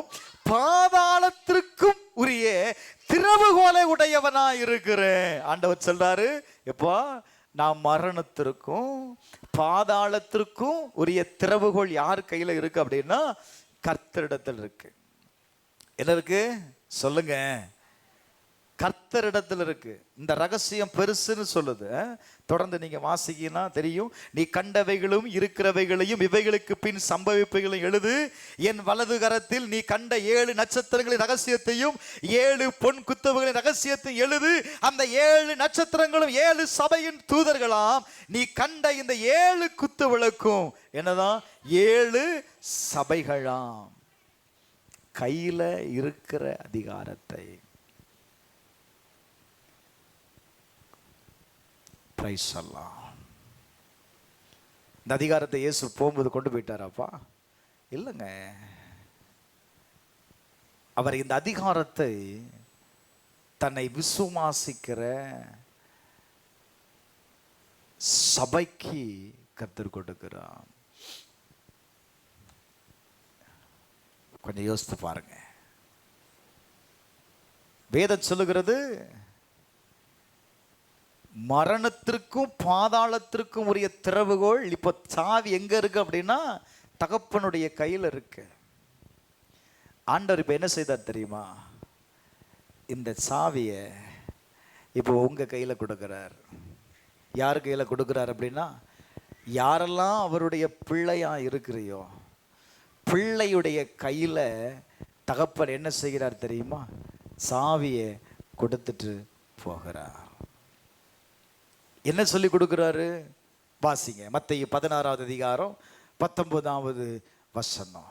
பாதாளத்திற்கும் உரிய திறவுகோலை உடையவனா இருக்கிறேன். ஆண்டவர் சொல்றாரு, எப்பா, நான் மரணத்திற்கும் பாதாளத்திற்கும் உரிய திறவுகோல் யார் கையில இருக்கு அப்படின்னா கர்த்தரிடத்தில் இருக்கு. என்ன இருக்கு? சொல்லுங்க, கர்த்தரிடத்தில் இருக்கு. இந்த ரகசியம் பெருசுன்னு சொல்லுது. தொடர்ந்து நீங்க வாசிக்கினா தெரியும். நீ கண்டவைகளும் இருக்கிறவைகளையும் இவைகளுக்கு பின் சம்பவிப்புகளையும் எழுது. என் வலது கரத்தில் நீ கண்ட 7 நட்சத்திரங்களின் ரகசியத்தையும் 7 பொன் குத்தவுகளின் ரகசியத்தையும் எழுது. அந்த 7 நட்சத்திரங்களும் 7 சபையின் தூதர்களாம். நீ கண்ட இந்த 7 குத்து விளக்கும் என்னதான்? 7 சபைகளாம். கையில இருக்கிற அதிகாரத்தை இந்த அதிகாரத்தை இயேசு போகும்போது கொண்டு போயிட்டாராப்பா? இல்லைங்க. அவர் இந்த அதிகாரத்தை தன்னை விசுவாசிக்கிற சபைக்கு கர்த்தர் கொடுக்கிறார். கொஞ்சம் யோசித்து பாருங்க. வேதம் சொல்லுகிறது, மரணத்திற்கும் பாதாளத்திற்கும் உரிய திறவுகோல். இப்போ சாவி எங்க இருக்கு அப்படின்னா தகப்பனுடைய கையில் இருக்கு. ஆண்டவர் இப்ப என்ன செய்தார் தெரியுமா? இந்த சாவியை இப்போ உங்க கையில கொடுக்கிறார். யார் கையில கொடுக்கிறார் அப்படின்னா, யாரெல்லாம் அவருடைய பிள்ளையா இருக்கிறியோ, பிள்ளையுடைய கையில தகப்பன் என்ன செய்கிறார் தெரியுமா? சாவியை கொடுத்துட்டு போகிறார். என்ன சொல்லி கொடுக்கிறாரு? வாசிங்க, மத்தேயு 16வது அதிகாரம் 19வது வசனம்.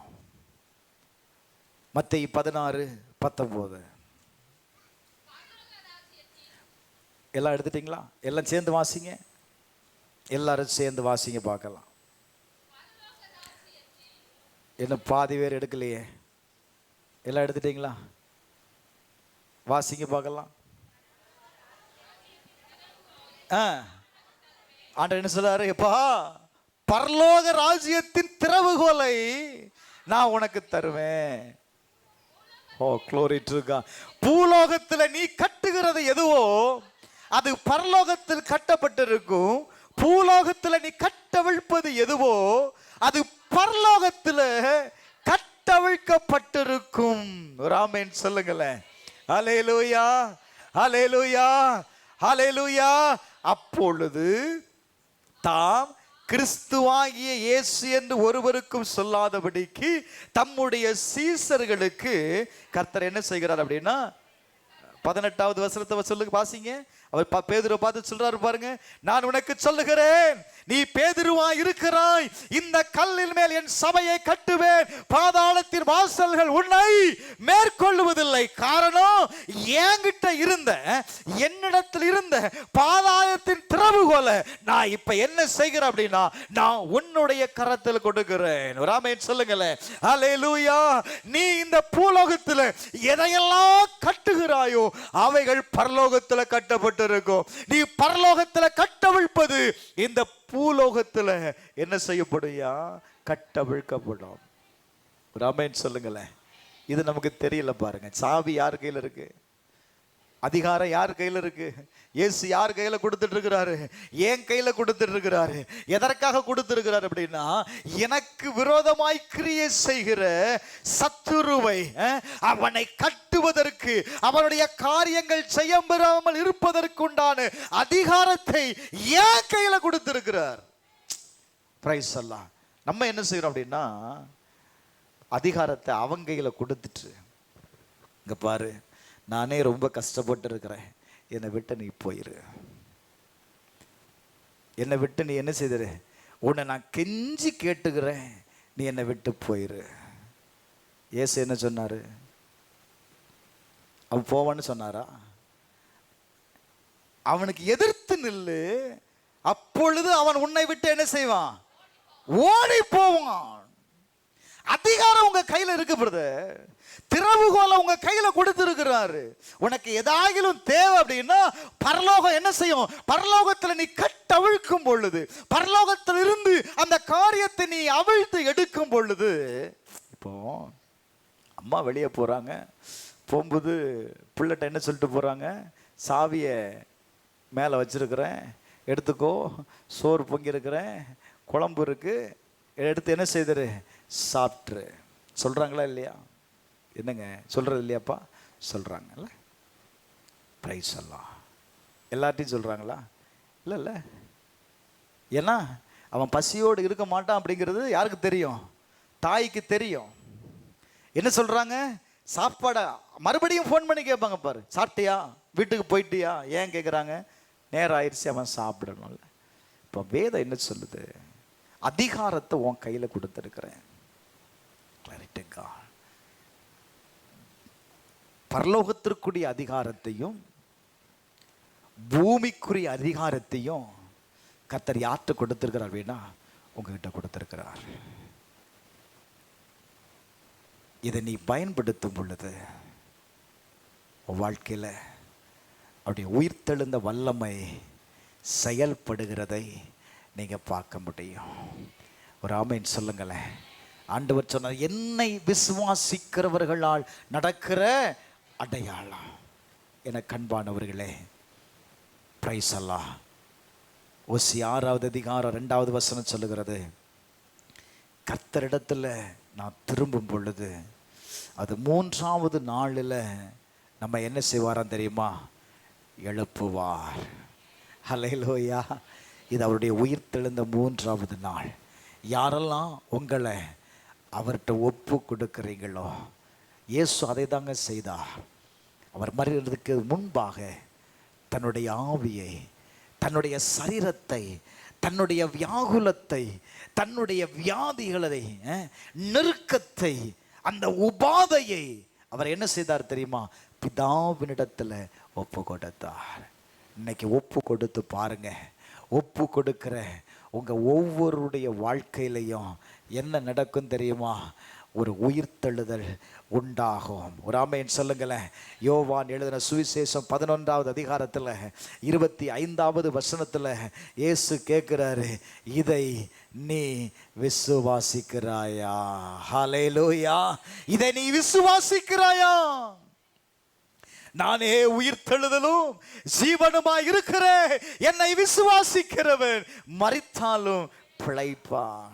மத்தேயு 16:19. எல்லாம் எடுத்துட்டீங்களா? எல்லாம் சேர்ந்து வாசிங்க. எல்லாரும் சேர்ந்து வாசிங்க பார்க்கலாம். என்ன பாதி பேர் எடுக்கலையே? எல்லாம் எடுத்துட்டீங்களா? வாசிங்க பார்க்கலாம். ஆண்டவர் என்ன சொல்றாரு? எப்பா, பரலோக ராஜ்யத்தின் திறவுகோலை நான் உனக்கு தருவேன். ஓ glory to God. பூலோகத்தில் நீ கட்டுகிறது எதுவோ அது பரலோகத்தில் கட்டப்பட்டிருக்கும். பூலோகத்தில் நீ கட்டவிழ்ப்பது எதுவோ அது பரலோகத்தில் கட்டவிழ்க்கப்பட்டிருக்கும். ஒரு ஆமென் சொல்லுங்களேன். ஹல்லேலூயா, ஹல்லேலூயா, ஹல்லேலூயா. அப்பொழுது தாம் கிறிஸ்துவாகிய இயேசு என்று ஒருவருக்கும் சொல்லாதபடிக்கு தம்முடைய சீசர்களுக்கு கர்த்தர் என்ன செய்கிறார் அப்படின்னா, 18வது வசனத்தை சொல்லுங்க, வாசிங்க. அவர் பேதுருவை பார்த்து சொல்றாரு பாருங்க, நான் உனக்கு சொல்லுகிறேன், நீ பேதுருவா இருக்கிறாய், இந்த கல்லின் மேல் என் சபையை கட்டுவேன், பாதாளத்தின் வாசல்கள் உன்னை மேற்கொள்ளுவதில்லை. காரணம், என்கிட்ட இருந்த, என்னிடத்தில் இருந்த பாதாளத்தின் திறவுகோலை நான் இப்ப என்ன செய்கிறேன் அப்படின்னா, நான் உன்னுடைய கரத்தில் கொடுக்கிறேன். ஒரு ஆமென் சொல்லுங்களேன். ஹல்லேலூயா. நீ இந்த பூலோகத்தில் எதையெல்லாம் கட்டுகிறாயோ அவைகள் பரலோகத்தில் கட்டப்பட்டிருக்கும். நீ பரலோகத்தில் கட்டவிழ்ப்பது இந்த பூலோகத்தில் என்ன செய்யப்படுயா? கட்டவிழ்க்கப்படும். ஒரு ஆமென் சொல்லுங்களேன். இது நமக்கு தெரியல பாருங்க. சாவி யார் கையில் இருக்கு? அதிகாரம் யார் கையில் இருக்கு? இயேசு யார் கையில கொடுத்துட்டு இருக்கிறாரு? என் கையில கொடுத்துட்டு இருக்கிறாரு. எதற்காக கொடுத்திருக்கிறார் அப்படின்னா, எனக்கு விரோதமாய் கிரியை செய்கிற சத்துருவை அவனை கட்டுவதற்கு, அவனுடைய காரியங்கள் செய்யப்படாமல் இருப்பதற்கு உண்டான அதிகாரத்தை என் கையில கொடுத்திருக்கிறார். பிரைஸ் அல்லாஹ். நம்ம என்ன செய்யறோம் அப்படின்னா, அதிகாரத்தை அவங்க கையில கொடுத்துட்டு, இங்க பாரு, நானே ரொம்ப கஷ்டப்பட்டு இருக்கிறேன், என்னை விட்டு நீ போயிரு, என்னை விட்டு நீ என்ன செய்திரு, உன்னை நான் கெஞ்சி கேட்டுக்கிறேன், நீ என்னை விட்டு போயிரு. இயேசு என்ன சொன்னாரு? அவன் போவான்னு சொன்னாரா? அவனுக்கு எதிர்த்து நில்லு, அப்பொழுது அவன் உன்னை விட்டு என்ன செய்வான்? ஓடி போவான். அதிகாரம் உங்க கையில இருக்கு பிரதர். திறவுகோலை உங்க கையில கொடுத்திருக்கிறாரு. உனக்கு எதாகிலும் தேவை அப்படின்னா பரலோகம் என்ன செய்யும்? பரலோகத்தில் நீ கட்டவிழ்க்கும் பொழுது, பரலோகத்தில் இருந்து அந்த காரியத்தை நீ அவிழ்த்து எடுக்கும் பொழுது, இப்போ அம்மா வெளியே போறாங்க, போகும்போது பிள்ளைகிட்ட என்ன சொல்லிட்டு போறாங்க? சாவியை மேலே வச்சிருக்கிறேன், எடுத்துக்கோ, சோறு பொங்கி இருக்கிறேன், குழம்பு இருக்கு, எடுத்து என்ன செய்தாரு? சாப்பிட்ரு. சொல்றாங்களா இல்லையா? என்னங்க சொல்றது இல்லையாப்பா? சொல்றாங்கல்ல. பிரைஸ் அல்லாஹ். எல்லார்ட்டையும் சொல்றாங்களா? இல்லை இல்லை. ஏன்னா அவன் பசியோடு இருக்க மாட்டான் அப்படிங்கிறது யாருக்கு தெரியும்? தாய்க்கு தெரியும். என்ன சொல்றாங்க? சாப்பாடை மறுபடியும் ஃபோன் பண்ணி கேட்பாங்க பாரு, சாப்பிட்டியா, வீட்டுக்கு போயிட்டியா? ஏன் கேட்குறாங்க? நேரம் ஆயிடுச்சு, அவன் சாப்பிடணும்ல. இப்போ வேதம் என்ன சொல்லுது? அதிகாரத்தை உன் கையில் கொடுத்துருக்கிறேன். பரலோகத்திற்குரிய அதிகாரத்தையும் பூமிக்குரிய அதிகாரத்தையும் கர்த்தர் யார்கிட்ட கொடுத்திருக்கிறார் அப்படின்னா, உங்ககிட்ட கொடுத்திருக்கிறார். இதை நீ பயன்படுத்தும் பொழுது உன் வாழ்க்கையில் அப்படி உயிர்த்தெழுந்த வல்லமை செயல்படுகிறதை நீங்க பார்க்க முடியும். ஒரு ஆமென் சொல்லுங்களேன். ஆண்டவர் சொன்னார், என்னை விசுவாசிக்கிறவர்களால் நடக்கிற அடையாளம். என கண்பானவர்களே, பிரைஸ் அல்லாஹ். ஓசியா 6வது அதிகாரம் 2வது வசனம் சொல்லுகிறது, கர்த்தரிடத்தில் நான் திரும்பும் பொழுது அது 3வது நாளில் நம்ம என்ன செய்வாராம் தெரியுமா? எழுப்புவார். ஹல்லேலூயா. இது அவருடைய உயிர்த்தெழுந்த 3வது நாள். யாரெல்லாம் உங்களை அவர்கிட்ட ஒப்பு கொடுக்குறீங்களோ, இயேசு அதை தாங்க செய்தார். அவர் மறிக்கிறதுக்கு முன்பாக தன்னுடைய ஆவியை, தன்னுடைய சரீரத்தை, தன்னுடைய வியாகுலத்தை, தன்னுடைய வியாதிகளை, நெருக்கத்தை, அந்த உபாதையை அவர் என்ன செய்தார் தெரியுமா? பிதாவினிடத்தில் ஒப்பு கொடுத்தார். இன்னைக்கு ஒப்பு கொடுத்து பாருங்க. ஒப்பு கொடுக்கிற உங்க ஒவ்வொருடைய வாழ்க்கையிலையும் என்ன நடக்கும் தெரியுமா? ஒரு உயிர்த்தெழுதல் உண்டாகும். ஒரு ஆமென் சொல்லுங்களேன். யோவான் எழுதின சுவிசேஷம் 11வது அதிகாரத்தில் 25வது வசனத்தில் இயேசு கேட்கிறாரு, இதை நீ விசுவாசிக்கிறாயா? ஹல்லேலூயா. இதை நீ விசுவாசிக்கிறாயா? நானே உயிர்த்தெழுதலும் ஜீவனுமாய் இருக்கிறேன். என்னை விசுவாசிக்கிறவன் மரித்தாலும் பிழைப்பான்.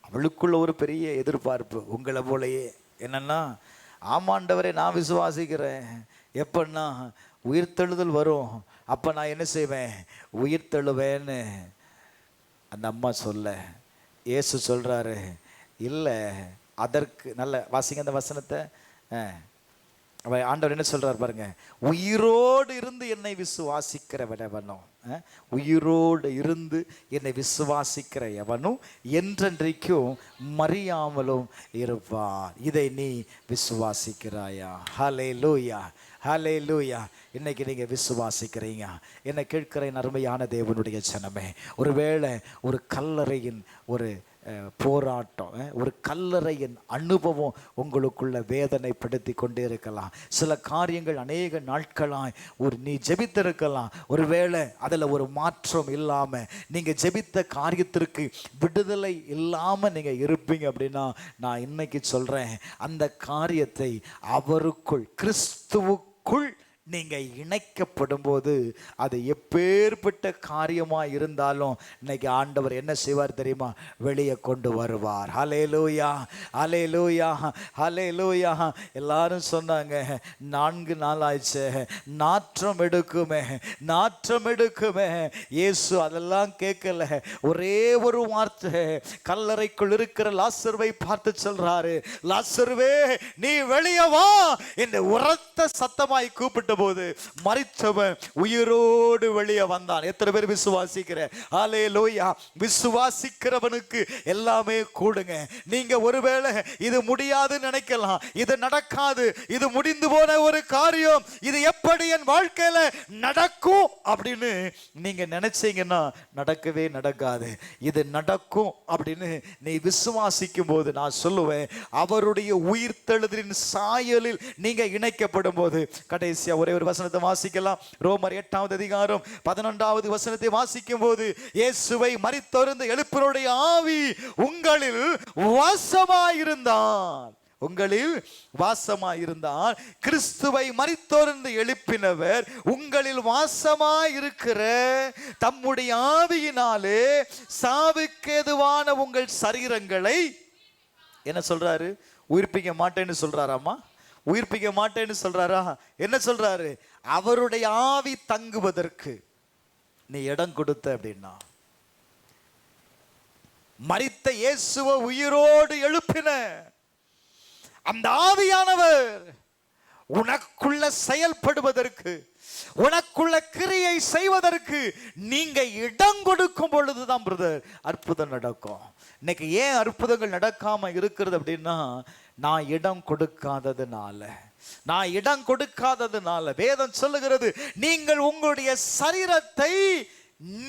அவளுக்குள்ள ஒரு பெரிய எதிர்பார்ப்பு உங்களை போலயே. என்னன்னா, ஆமாண்டவரே நான் விசுவாசிக்கிறேன். எப்பன்னா உயிர்த்தெழுதல் வரும், அப்போ நான் என்ன செய்வேன்? உயிர்த்தெழுவேன்னு அந்த அம்மா சொல்ல இயேசு சொல்கிறாரு, இல்லை அதற்கு நல்ல வாசிங்க அந்த வசனத்தை. ஆண்டவர் என்ன சொல்றார் பாருங்க, உயிரோடு இருந்து என்னை விசுவாசிக்கிற எவனும், உயிரோடு இருந்து என்னை விசுவாசிக்கிற எவனும் என்றென்றைக்கும் மறியாமலும் இருப்பான். இதை நீ விசுவாசிக்கிறாயா? ஹல்லேலூயா, ஹல்லேலூயா. இன்னைக்கு நீங்க விசுவாசிக்கிறீங்க? என்னை கேட்கிற அருமையான தேவனுடைய ஜனமே, ஒருவேளை ஒரு கல்லறையின் ஒரு போராட்டம், ஒரு கல்லறையின் அனுபவம் உங்களுக்குள்ள வேதனைப்படுத்தி கொண்டே இருக்கலாம். சில காரியங்கள் அநேக நாட்களாய் நீ ஜெபித்திருக்கலாம். ஒருவேளை அதில் ஒரு மாற்றம் இல்லாமல் நீங்கள் ஜெபித்த காரியத்திற்கு விடுதலை இல்லாமல் நீங்கள் இருப்பீங்க அப்படின்னா, நான் இன்னைக்கு சொல்கிறேன், அந்த காரியத்தை அவருக்குள், கிறிஸ்துவுக்குள் நீங்கள் இணைக்கப்படும் போது அது எப்பேற்பட்ட காரியமாக இருந்தாலும் இன்னைக்கு ஆண்டவர் என்ன செய்வார் தெரியுமா? வெளியே கொண்டு வருவார். ஹல்லேலூயா, ஹல்லேலூயா, ஹல்லேலூயா. எல்லாரும் சொன்னாங்க, 4 நாள் ஆயிடுச்சு, நாற்றம் எடுக்குமே, நாற்றம் எடுக்குமே. இயேசு அதெல்லாம் கேட்கல. ஒரே ஒரு வார்த்தை, கல்லறைக்குள் இருக்கிற லாசருவை பார்த்து சொல்றாரு, லாசருவே நீ வெளியே வா என்று உரத்த சத்தமாய் கூப்பிட்டு போது மரித்தவன் உயிரோடு வெளியே வந்தான். எத்தனை பேர் விசுவாசிக்கிற? ஹல்லேலூயா. விசுவாசிக்கிறவனுக்கு எல்லாமே கூடுங்க. நீங்க ஒருவேளை இது முடியாதுன்னு நினைக்கலாம், இது நடக்காது, இது முடிந்து போன ஒரு காரியம், இது எப்படி என் வாழ்க்கையில நடக்கும் அப்படின்னு நீங்க நினைச்சீங்கன்னா நடக்கவே நடக்காது. இது நடக்கும் அப்படின்னு நீ விசுவாசிக்கும் போது, நான் சொல்லுவேன், அவருடைய உயிர்த்தெழுதலின் சாயலில் நீங்க இணைக்கப்படும் போது, கடைசியா ஒரே ஒரு வசனத்தை வாசிக்கலாம். ரோமர் 8வது அதிகாரம் 11வது வசனத்தை வாசிக்கும் போது, இயேசுவை மரித்தோர்ந்து எழுப்பினருடைய ஆவி உங்களில் வாசமாயிருந்தார், உங்களில் வாசமாயிருந்தார். கிறிஸ்துவை மரித்தோர்ந்து எழுப்பினவர் உங்களில் வாசமாயிருக்கிற தம்முடைய ஆவியினாலே சாவுக்கேதுவான உங்கள் சரீரங்களை என்ன சொல்றாரு? உயிர்ப்பிக்க மாட்டேன்னு சொல்றாராமா? உயிர்ப்பிக்க மாட்டேன்னு சொல்றாரா? என்ன சொல்றாரு? அவருடைய ஆவி தங்குவதற்கு நீ இடம் கொடுத்த அப்படின்னா, மரித்த இயேசுவை உயிரோடு எழுப்பின அந்த ஆவியானவர் உனக்குள்ள செயல்படுவதற்கு, உனக்குள்ள கிரியை செய்வதற்கு நீங்க இடம் கொடுக்கும் பொழுதுதான் பிரதர் அற்புதம் நடக்கும். இன்னைக்கு ஏன் அற்புதங்கள் நடக்காம இருக்கிறது அப்படின்னா, நான் இடம் கொடுக்காததுனால, நான் இடம் கொடுக்காததுனால. வேதம் சொல்லுகிறது, நீங்கள் உங்களுடைய சரீரத்தை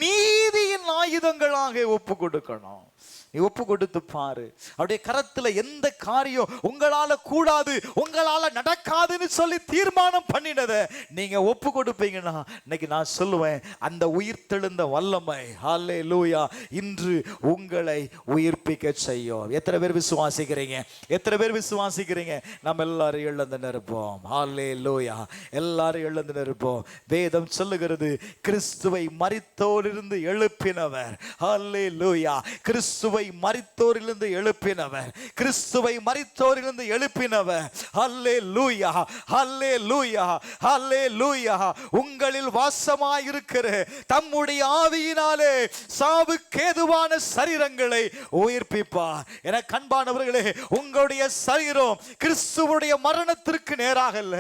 நீதியின் ஆயுதங்களாக ஒப்பு கொடுக்கணும். நீ ஒப்பு கொடுத்து பாரு. அவருடைய கரத்துல எந்த காரியம் உங்களால கூடாது, உங்களால நடக்காதுன்னு சொல்லி தீர்மானம் பண்ணினத நீங்க ஒப்பு கொடுப்பீங்கன்னா, இன்னைக்கு நான் சொல்லுவேன், அந்த உயிர்த்தெழுந்த வல்லமை ஹல்லேலூயா இன்று உங்களை உயிர்ப்பிக்க செய்யும். எத்தனை பேர் விசுவாசிக்கிறீங்க? எத்தனை பேர் விசுவாசிக்கிறீங்க? நம்ம எல்லாரும் எழுந்து நிற்போம். ஹல்லேலூயா, எல்லாரும் எழுந்து நிற்போம். வேதம் சொல்லுகிறது, கிறிஸ்துவை மரித்தோரிலிருந்து எழுப்பினவர். ஹல்லேலூயா. கிறிஸ்துவை மரித்தோரிலிருந்து எழுப்பினவர், கிறிஸ்துவை மரித்தோரிலிருந்து எழுப்பினவர். ஹல்லேலூயா, ஹல்லேலூயா, ஹல்லேலூயா. உங்களில் வாசமாயிருக்கிற தம்முடைய ஆவியினாலே சாவுக்கேதுவான சரீரங்களை உயிர்ப்பிப்பார். என கண்பானவர்களே, உங்களுடைய சரீரம் கிறிஸ்துவுடைய மரணத்திற்கு நேராக அல்ல,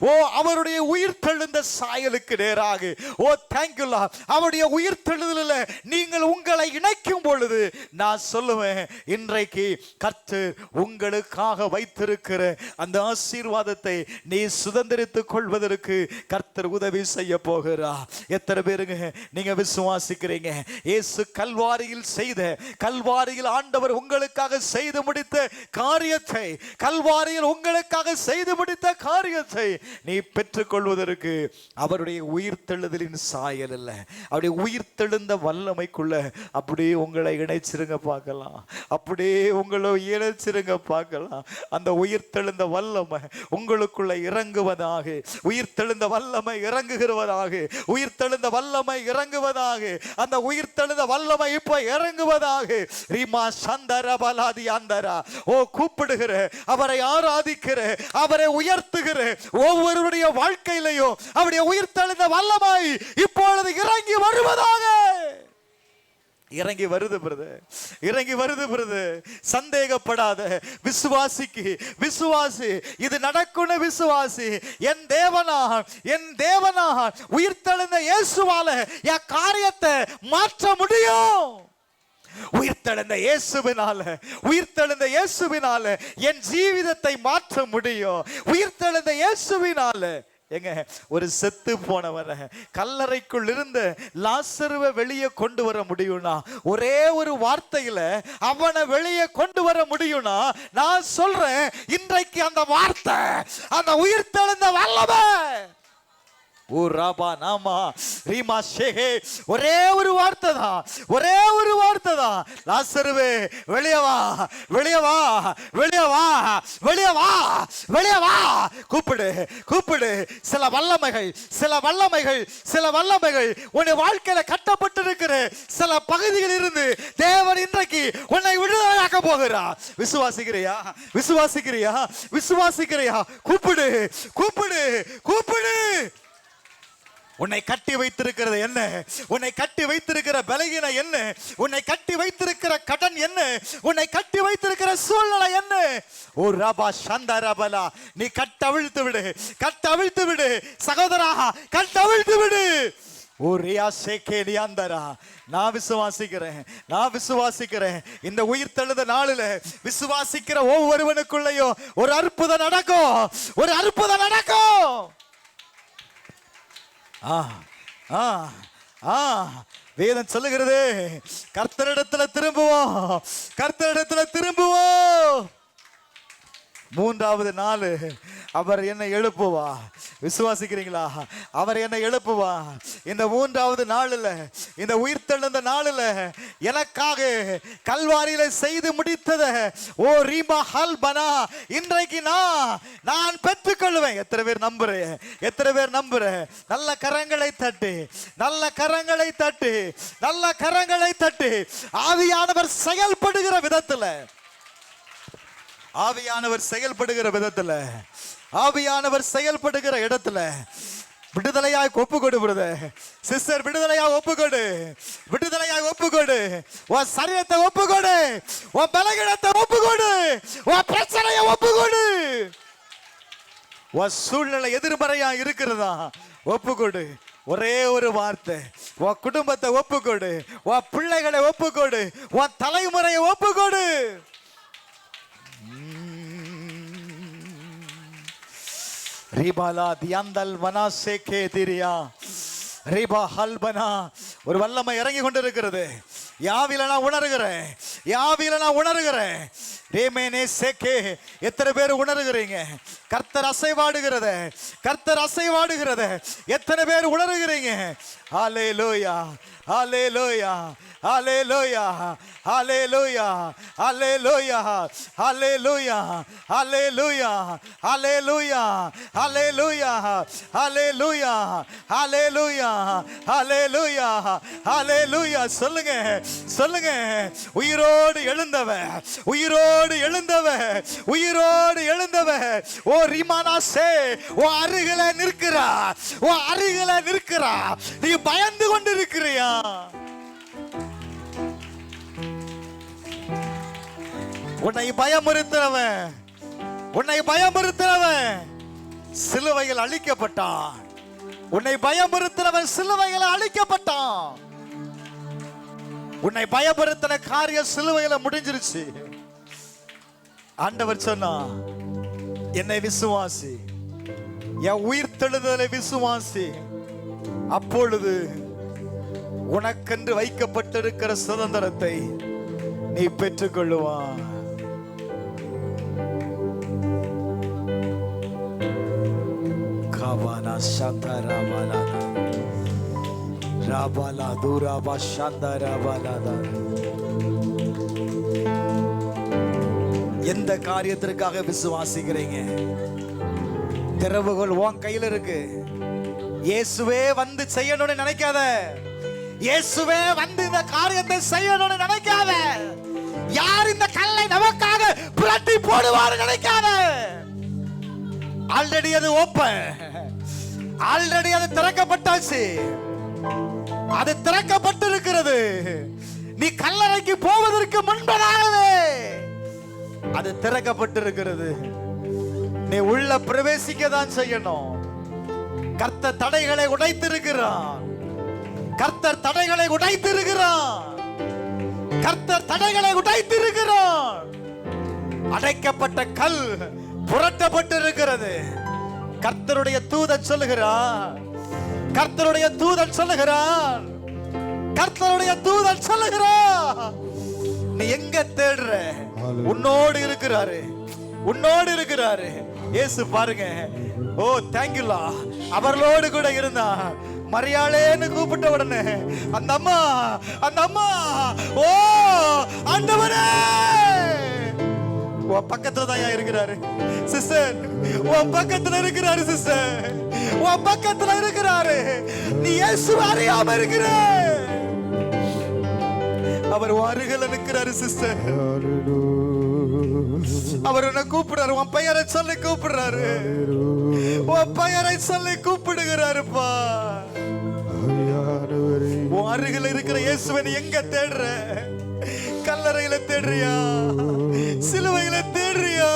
ஓ அவருடைய உயிர்த்தெழுந்த சாயலுக்கு நேராக. ஓ தேங்க்யூ லார்ட். அவருடைய உயிர்த்தெழுதலில் நீங்கள் உங்களை இணைக்கும் பொழுது நான் சொல்லுவேன், இன்றைக்கு கர்த்தர் உங்களுக்காக வைத்திருக்கிற அந்த ஆசீர்வாதத்தை நீ சுதந்திரித்துக் கொள்வதற்கு கர்த்தர் உதவி செய்ய போகிறார். எத்தனை பேருங்க நீங்க விசுவாசிக்கிறீங்க? இயேசு கல்வாரியில் செய்த, கல்வாரியில் ஆண்டவர் உங்களுக்காக செய்து முடித்த காரியத்தை, கல்வாரியில் உங்களுக்காக செய்து முடித்த காரியத்தை நீ பெற்றுக்கொள்வதற்கு அவருடைய உயிர்த்தெழுதலின் சாயல் அல்ல, அவருடைய உயிர்த்தெழுந்த வல்லமைக்குள்ள அப்படியே உங்களை இணைச்சிருங்க பார்க்கலாம். அப்படியே உங்களை இணைச்சிருங்க பார்க்கலாம். அந்த உயிர்த்தெழுந்த வல்லமை உங்களுக்குள்ள இறங்குவதாக, உயிர்த்தெழுந்த வல்லமை இறங்குகிறவதாக, உயிர்த்தெழுந்த வல்லமை இறங்குவதாக, அந்த உயிர்த்தெழுந்த வல்லமை இப்ப இறங்குவதாக. ரீமா சந்தர பலாதி அந்தரா. ஓ, கூப்பிடுகிற, அவரை ஆராதிக்கிற, அவரை உயர்த்துகிற ஒவ்வொருடைய வாழ்க்கையிலையும் அவருடைய உயிர்த்தெழுந்த வல்லமை இப்பொழுது இறங்கி வருவதாக. இறங்கி வருது பிரதர், இறங்கி வருது பிரதர். சந்தேகப்படாத, விசுவாசிக்கு, விசுவாசி, இது நடக்கும்னு விசுவாசி. என் தேவனா, என் தேவனா உயிர்த்தெழுந்த இயேசுவால என் காரியத்தை மாற்ற முடியும். உயிர்த்தெழுந்த இயேசுவினால, உயிர்த்தெழுந்த இயேசுவினால என் ஜீவிதத்தை மாற்ற முடியும். உயிர்த்தெழுந்த இயேசுவினால எங்க ஒரு செத்து போனவன கல்லறைக்குள் இருந்த லாசருவை வெளியே கொண்டு வர முடியும்னா, ஒரே ஒரு வார்த்தையில அவனை வெளியே கொண்டு வர முடியும்னா, நான் சொல்றேன் இன்றைக்கு அந்த வார்த்தை, அந்த உயிர்த்தெழுந்த வல்லமை ஒரே ஒரு வார்த்தை தான், ஒரே ஒரு வார்த்தை தான். லாசருவே வெளியே வா, வெளியே வா, வெளியே வா, வெளியே வா, வெளியே வா. கூப்பிடு, கூப்பிடு. சில வல்லமைகள், சில வல்லமைகள், சில வல்லமைகள் உன்னை வாழ்க்கையில கட்டப்பட்டிருக்கிற சில பகுதிகள் இருந்து தேவன் இன்றைக்கு உன்னை விடுதலையாக்க போகிறார். விசுவாசிக்கிறியா? விசுவாசிக்கிறியா? விசுவாசிக்கிறியா? கூப்பிடு, கூப்பிடு, கூப்பிடு. உன்னை கட்டி வைத்திருக்கிறது என்ன? உன்னை கட்டி வைத்திருக்கிற பலகீனம் என்ன? உன்னை கட்டி வைத்திருக்கிற கடன் என்ன? உன்னை கட்டி வைத்திருக்கிற சூழ்நிலை என்ன? ஓ ரபா சந்தரபலா, நீ கட்டவிழ்த்து விடு, கட்டவிழ்த்து விடு சகோதரா, கட்டவிழ்த்து விடு. ஓ ரியா சேகேலி அந்தரா. நான் விசுவாசிக்கிறேன், நான் விசுவாசிக்கிறேன். இந்த உயிர்த்தெழுந்த நாளில விசுவாசிக்கிற ஒவ்வொருவனுக்குள்ளேயும் ஒரு அற்புதம் நடக்கும், ஒரு அற்புதம் நடக்கும். வேதம் சொல்லுகிறது, கர்த்தரிடத்துல திரும்புவோம், கர்த்தரிடத்துல திரும்புவோம். மூன்றாவது நாள் அவர் என்னை எழுப்புவா. விசுவாசிக்கிறீங்களா? அவர் என்னை எழுப்புவா. இந்த மூன்றாவது நாளில், இந்த உயிர்த்தெழுந்த நாளில் எனக்காக கல்வாரியில செய்து முடித்தத ஓ ரீமா ஹல்பனா இன்றைக்கு நான் பெற்றுக்கொள்வேன். எத்தனை பேர் நம்புறேன்? எத்தனை பேர் நம்புறேன்? நல்ல கரங்களை தட்டி, நல்ல கரங்களை தட்டி, நல்ல கரங்களை தட்டி. ஆவியானவர் செயல்படுகிற விதத்துல, ஆவியானவர் செயல்படுகிற விதத்துல, ஆவியானவர் செயல்படுகிற இடத்துல விடுதலையாய் ஒப்பு கொடு பிரதர், சிஸ்டர். விடுதலையாய் ஒப்பு கொடு, விடுதலையாய் ஒப்பு கொடு. உன் சரீரத்தை ஒப்பு கொடு, உன் பலகீனத்தை ஒப்பு கொடு, உன் பிரச்சனையை ஒப்பு கொடு. உன் சூழ்நிலை எதிர்மறையா இருக்கிறதா? ஒப்பு கொடு. ஒரே ஒரு வார்த்தை, உன் குடும்பத்தை ஒப்பு கொடு, உன் பிள்ளைகளை ஒப்பு கொடு, உன் தலைமுறையை ஒப்பு கொடு. ரிபாலா தியாந்தல் வனாசே கேதிரியா ரிபா ஹல்பனா. ஒரு வல்லமை இறங்கி கொண்டிருக்கிறது. யாவில நான் உணர்கிறேன், யாவில நான் உணர்கிறேன். ரேமேனே சேக்கே. எத்தனை பேர் உணர்கிறீங்க? கர்த்தர் அசைவாடுகிறத, கர்த்தர் அசைவாடுகிறத எத்தனை பேர் உணர்கிறீங்க? ஹல்லேலூயா, ஹல்லேலூயா, ஹல்லேலூயா, ஹல்லேலூயா, ஹல்லேலூயா, ஹல்லேலூயா, ஹல்லேலூயா, ஹல்லேலூயா, ஹல்லேலூயா, ஹல்லேலூயா, ஹல்லேலூயா, ஹல்லேலூயா, ஹல்லேலூயா. சொல்லுங்க, சொல்லுங்க. உயிரோடு எழுந்தவர், உயிரோடு எழுந்தவர், உயிரோடு எழுந்தவர். ஓ ரிமானாசே, ஓ அருகில நிற்கிறா, ஓ அருகில நிற்கிறா. நீ பயந்து கொண்டிருக்கிறியா? உன்னை பயமுறுத்துறவன், உன்னை பயமுறுத்துறவன் சிலுவையில் அழிக்கப்பட்டான். உன்னை பயமுறுத்துறவன் சிலுவையில் அழிக்கப்பட்டான். உன்னை பயப்படுத்தின காரியம் சிலுவையில முடிஞ்சிருச்சு. ஆண்டவர் சொன்னா, என்னை விசுவாசி, என் உயிர்த்தெழுதலை விசுவாசி, அப்பொழுது உனக்கென்று வைக்கப்பட்டிருக்கிற சுதந்திரத்தை நீ பெற்றுக்கொள்ளுவான். காவானா சந்தராபாலா ராபாலா தூராபா சந்தராபாலா. எந்த காரியத்திற்காக விசுவாசிக்கிறீங்க? திறவுகோல் உன் கையில இருக்கு. இயேசுவே வந்து செய்யணும்னு நினைக்காத. இயேசுவே வந்து இந்த காரியத்தை செய்யணும்னு நினைக்காத. யார் இந்த கல்லை நமக்காக புரட்டி போடுவார் நினைக்காத. ஆல்ரெடி அது ஓப்பன், ஆல்ரெடி அது திறக்கப்பட்டாச்சு, அது திறக்கப்பட்டிருக்கிறது. நீ கல்லறைக்கு போவதற்கு முன்பதாகவே அது திறக்கப்பட்டிருக்கிறது. நீ உள்ள பிரவேசிக்க தான் செய்யணும். கர்த்தர் தடைகளை உடைத்திருக்கிறான். கர்த்தர் தடைகளை உடைத்திருக்கிறான். கர்த்தர் தடைகளை உடைத்திருக்கிறான். அடைக்கப்பட்ட கல் புரட்டப்பட்டிருக்கிறது. கர்த்தருடைய தூதன் சொல்லுகிறான், கர்த்தருடைய தூதன் சொல்லுகிறான், கர்த்தருடைய தூதன் சொல்லுகிறான். நீ எங்க தேடுற? உன்னோடு இருக்கிறாரு, உன்னோடு இருக்கிறாரு. இயேசு பாருங்க. ஓ தேங்க்யூலா. அவர்களோடு கூட இருந்தா மரியாளேன்னு கூப்பிட்ட உடனே அந்த அம்மா ஓ ஆண்டவரே உன் பக்கத்துல தான் இருக்கிறாரு சிஸ்டர். உன் பக்கத்துல இருக்கிறாரு சிஸ்டர், உன் பக்கத்துல இருக்கிறாரு. நீ இயேசு அறியாம இருக்கிற. அவர் அருகில நிற்கிறாரு சிஸ்டர். அவர் உன்னை கூப்பிடுறாரு. உன் பெயரை சொல்லி கூப்பிடுறாரு. உன் பெயரை சொல்லி கூப்பிடுகிறாருப்பா. உன் அருகில இருக்கிற இயேசுவை நீ எங்க தேடுற? கல்லறையில தேடுறியா? சிலுவையில தேடுறியா?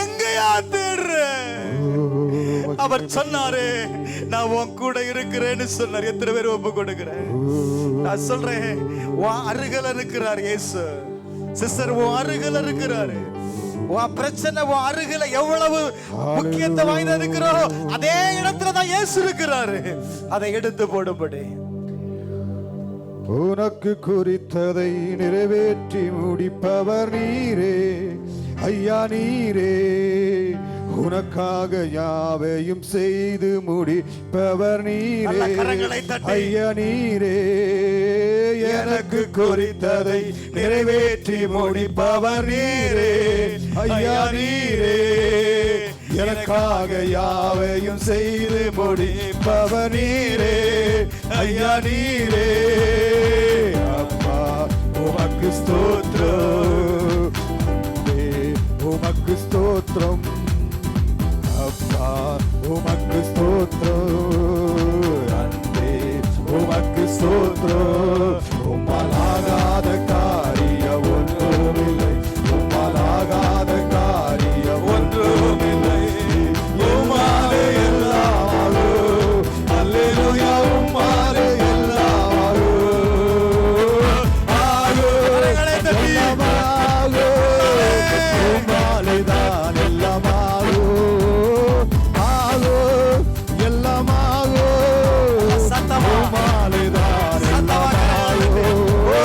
எங்கயா தேடுற? அவர் சொன்னாரு, நான் உன் கூட இருக்கிறேன்னு சொன்னார். எத்தனை பேர் ஒப்பு கொடுக்கிறேன்? நான் சொல்றேன், உன் அருகில இருக்கிறார் இயேசு. சிஸ்டர், உன் அருகில இருக்கிறாரு. உன் பிரச்சனை உன் அருகில எவ்வளவு முக்கியத்துவம் வாய்ந்த இருக்கிறோ அதே இடத்துல தான் இயேசு இருக்கிறாரு. அதை எடுத்து போடும்படி உனக்கு குறித்ததை நிறைவேற்றி முடிப்பவர் நீரே ஐயா, நீரே. உனக்காக யாவையும் செய்து முடிப்பவர் நீரே ஐயா, நீரே. எனக்கு குறித்ததை நிறைவேற்றி முடிப்பவர் நீரே ஐயா, நீரே. எனக்காக யாவையும் செய்து முடிப்பவர் நீரே ஐயா, நீரே. அப்பா உமக்கு ஸ்தோத்திரம், உமக்கு ஸ்தோத்திரம். அப்பா உமக்கு ஸ்தோத்திரம், அன்பே உமக்கு ஸ்தோத்திரம். உம்மாலாகாத காரியம் ஒன்றுமில்லை, உம்மாலாகாத காரியம் ஒன்றுமில்லை. உம்மாலே எல்லாம் ஆகும். அல்லேலூயா. உம்மாலே எல்லாம் ஆகும், ஆகும். உம்மாலே தான் எல்லாம் ஆகும், ஆகும், எல்லாம் ஆகும். உம்மாலே தான் எல்லாம் ஆகும்.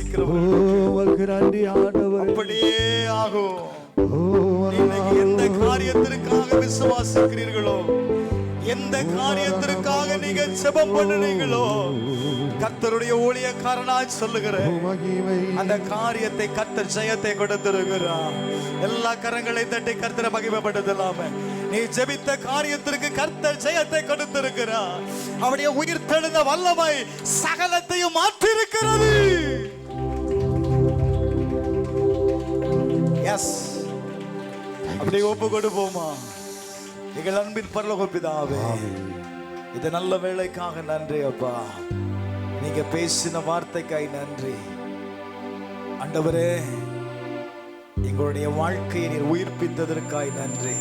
விசுவாசிக்கிறவர்கள் நன்றி ஆண்டவரே. அப்படியே ஆகும். ஓ, இன்னைக்கு எந்த காரியத்திற்காக விசுவாசிக்கிறீர்களோ, எந்த காரியத்திற்காக நீங்க ஜெபம் பண்ணுறீங்களோ, கர்த்தருடைய ஊழியக்காரனாய் சொல்லுகிறேன், மகிமை அந்த காரியத்தை கர்த்தர் ஜெயத்தை கொடுத்திருக்கிறார். எல்லா கரங்களை தட்டி கர்த்தரை மகிமைப்படுத்தலாமே. நீ ஜெபித்த காரியத்திற்கு கர்த்தர் ஜெயத்தை கொடுத்திருக்கிறார். அவருடைய உயிர் தெழுந்த வல்லமை சகலத்தையும் மாற்றிருக்கிறது. எஸ், அப்படியே ஒப்பு கொடுப்போமா? எங்கள் அன்பின் பரலோக பிதாவே, இது நல்ல வேளைக்காக நன்றி அப்பா. நீங்க பேசின வார்த்தைக்காய் நன்றி ஆண்டவரே. எங்களுடைய வாழ்க்கையை நீர் உயிர்ப்பித்ததற்காய் நன்றி.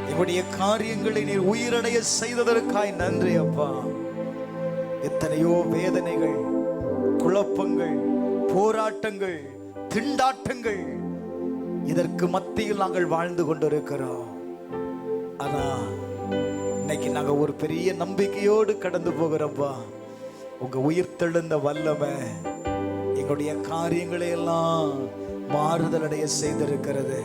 எங்களுடைய காரியங்களை நீர் உயிரடைய செய்ததற்காய் நன்றி அப்பா. எத்தனையோ வேதனைகள், குழப்பங்கள், போராட்டங்கள், திண்டாட்டங்கள், இதற்கு மத்தியில் நாங்கள் வாழ்ந்து கொண்டிருக்கிறோம். ஆனா இன்னைக்கு நாங்க ஒரு பெரிய நம்பிக்கையோடு கடந்து போகிறோம்ப்பா. உங்க உயிர் தெழுந்த வல்லமை எங்களுடைய காரியங்களை எல்லாம் மாறுதல் அடைய செய்திருக்கிறது.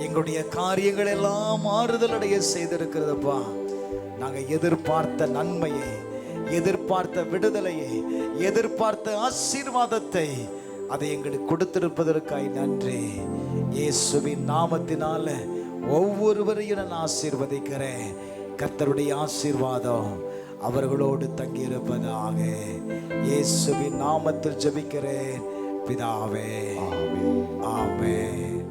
எங்களுடைய காரியங்களை எல்லாம் மாறுதல் அடைய செய்திருக்கிறதுப்பா. நாங்க எதிர்பார்த்த நன்மையை, எதிர்பார்த்த விடுதலையை, எதிர்பார்த்த ஆசீர்வாதத்தை அதை எங்களுக்கு கொடுத்திருப்பதற்காய் நன்றி. இயேசுவின் நாமத்தினால ஒவ்வொருவரையும் நான் ஆசீர்வதிக்கிறேன். கர்த்தருடைய ஆசீர்வாதம் அவர்களோடு தங்கியிருப்பதாக. இயேசுவின் நாமத்தில் ஜெபிக்கிறேன் பிதாவே. ஆமென்.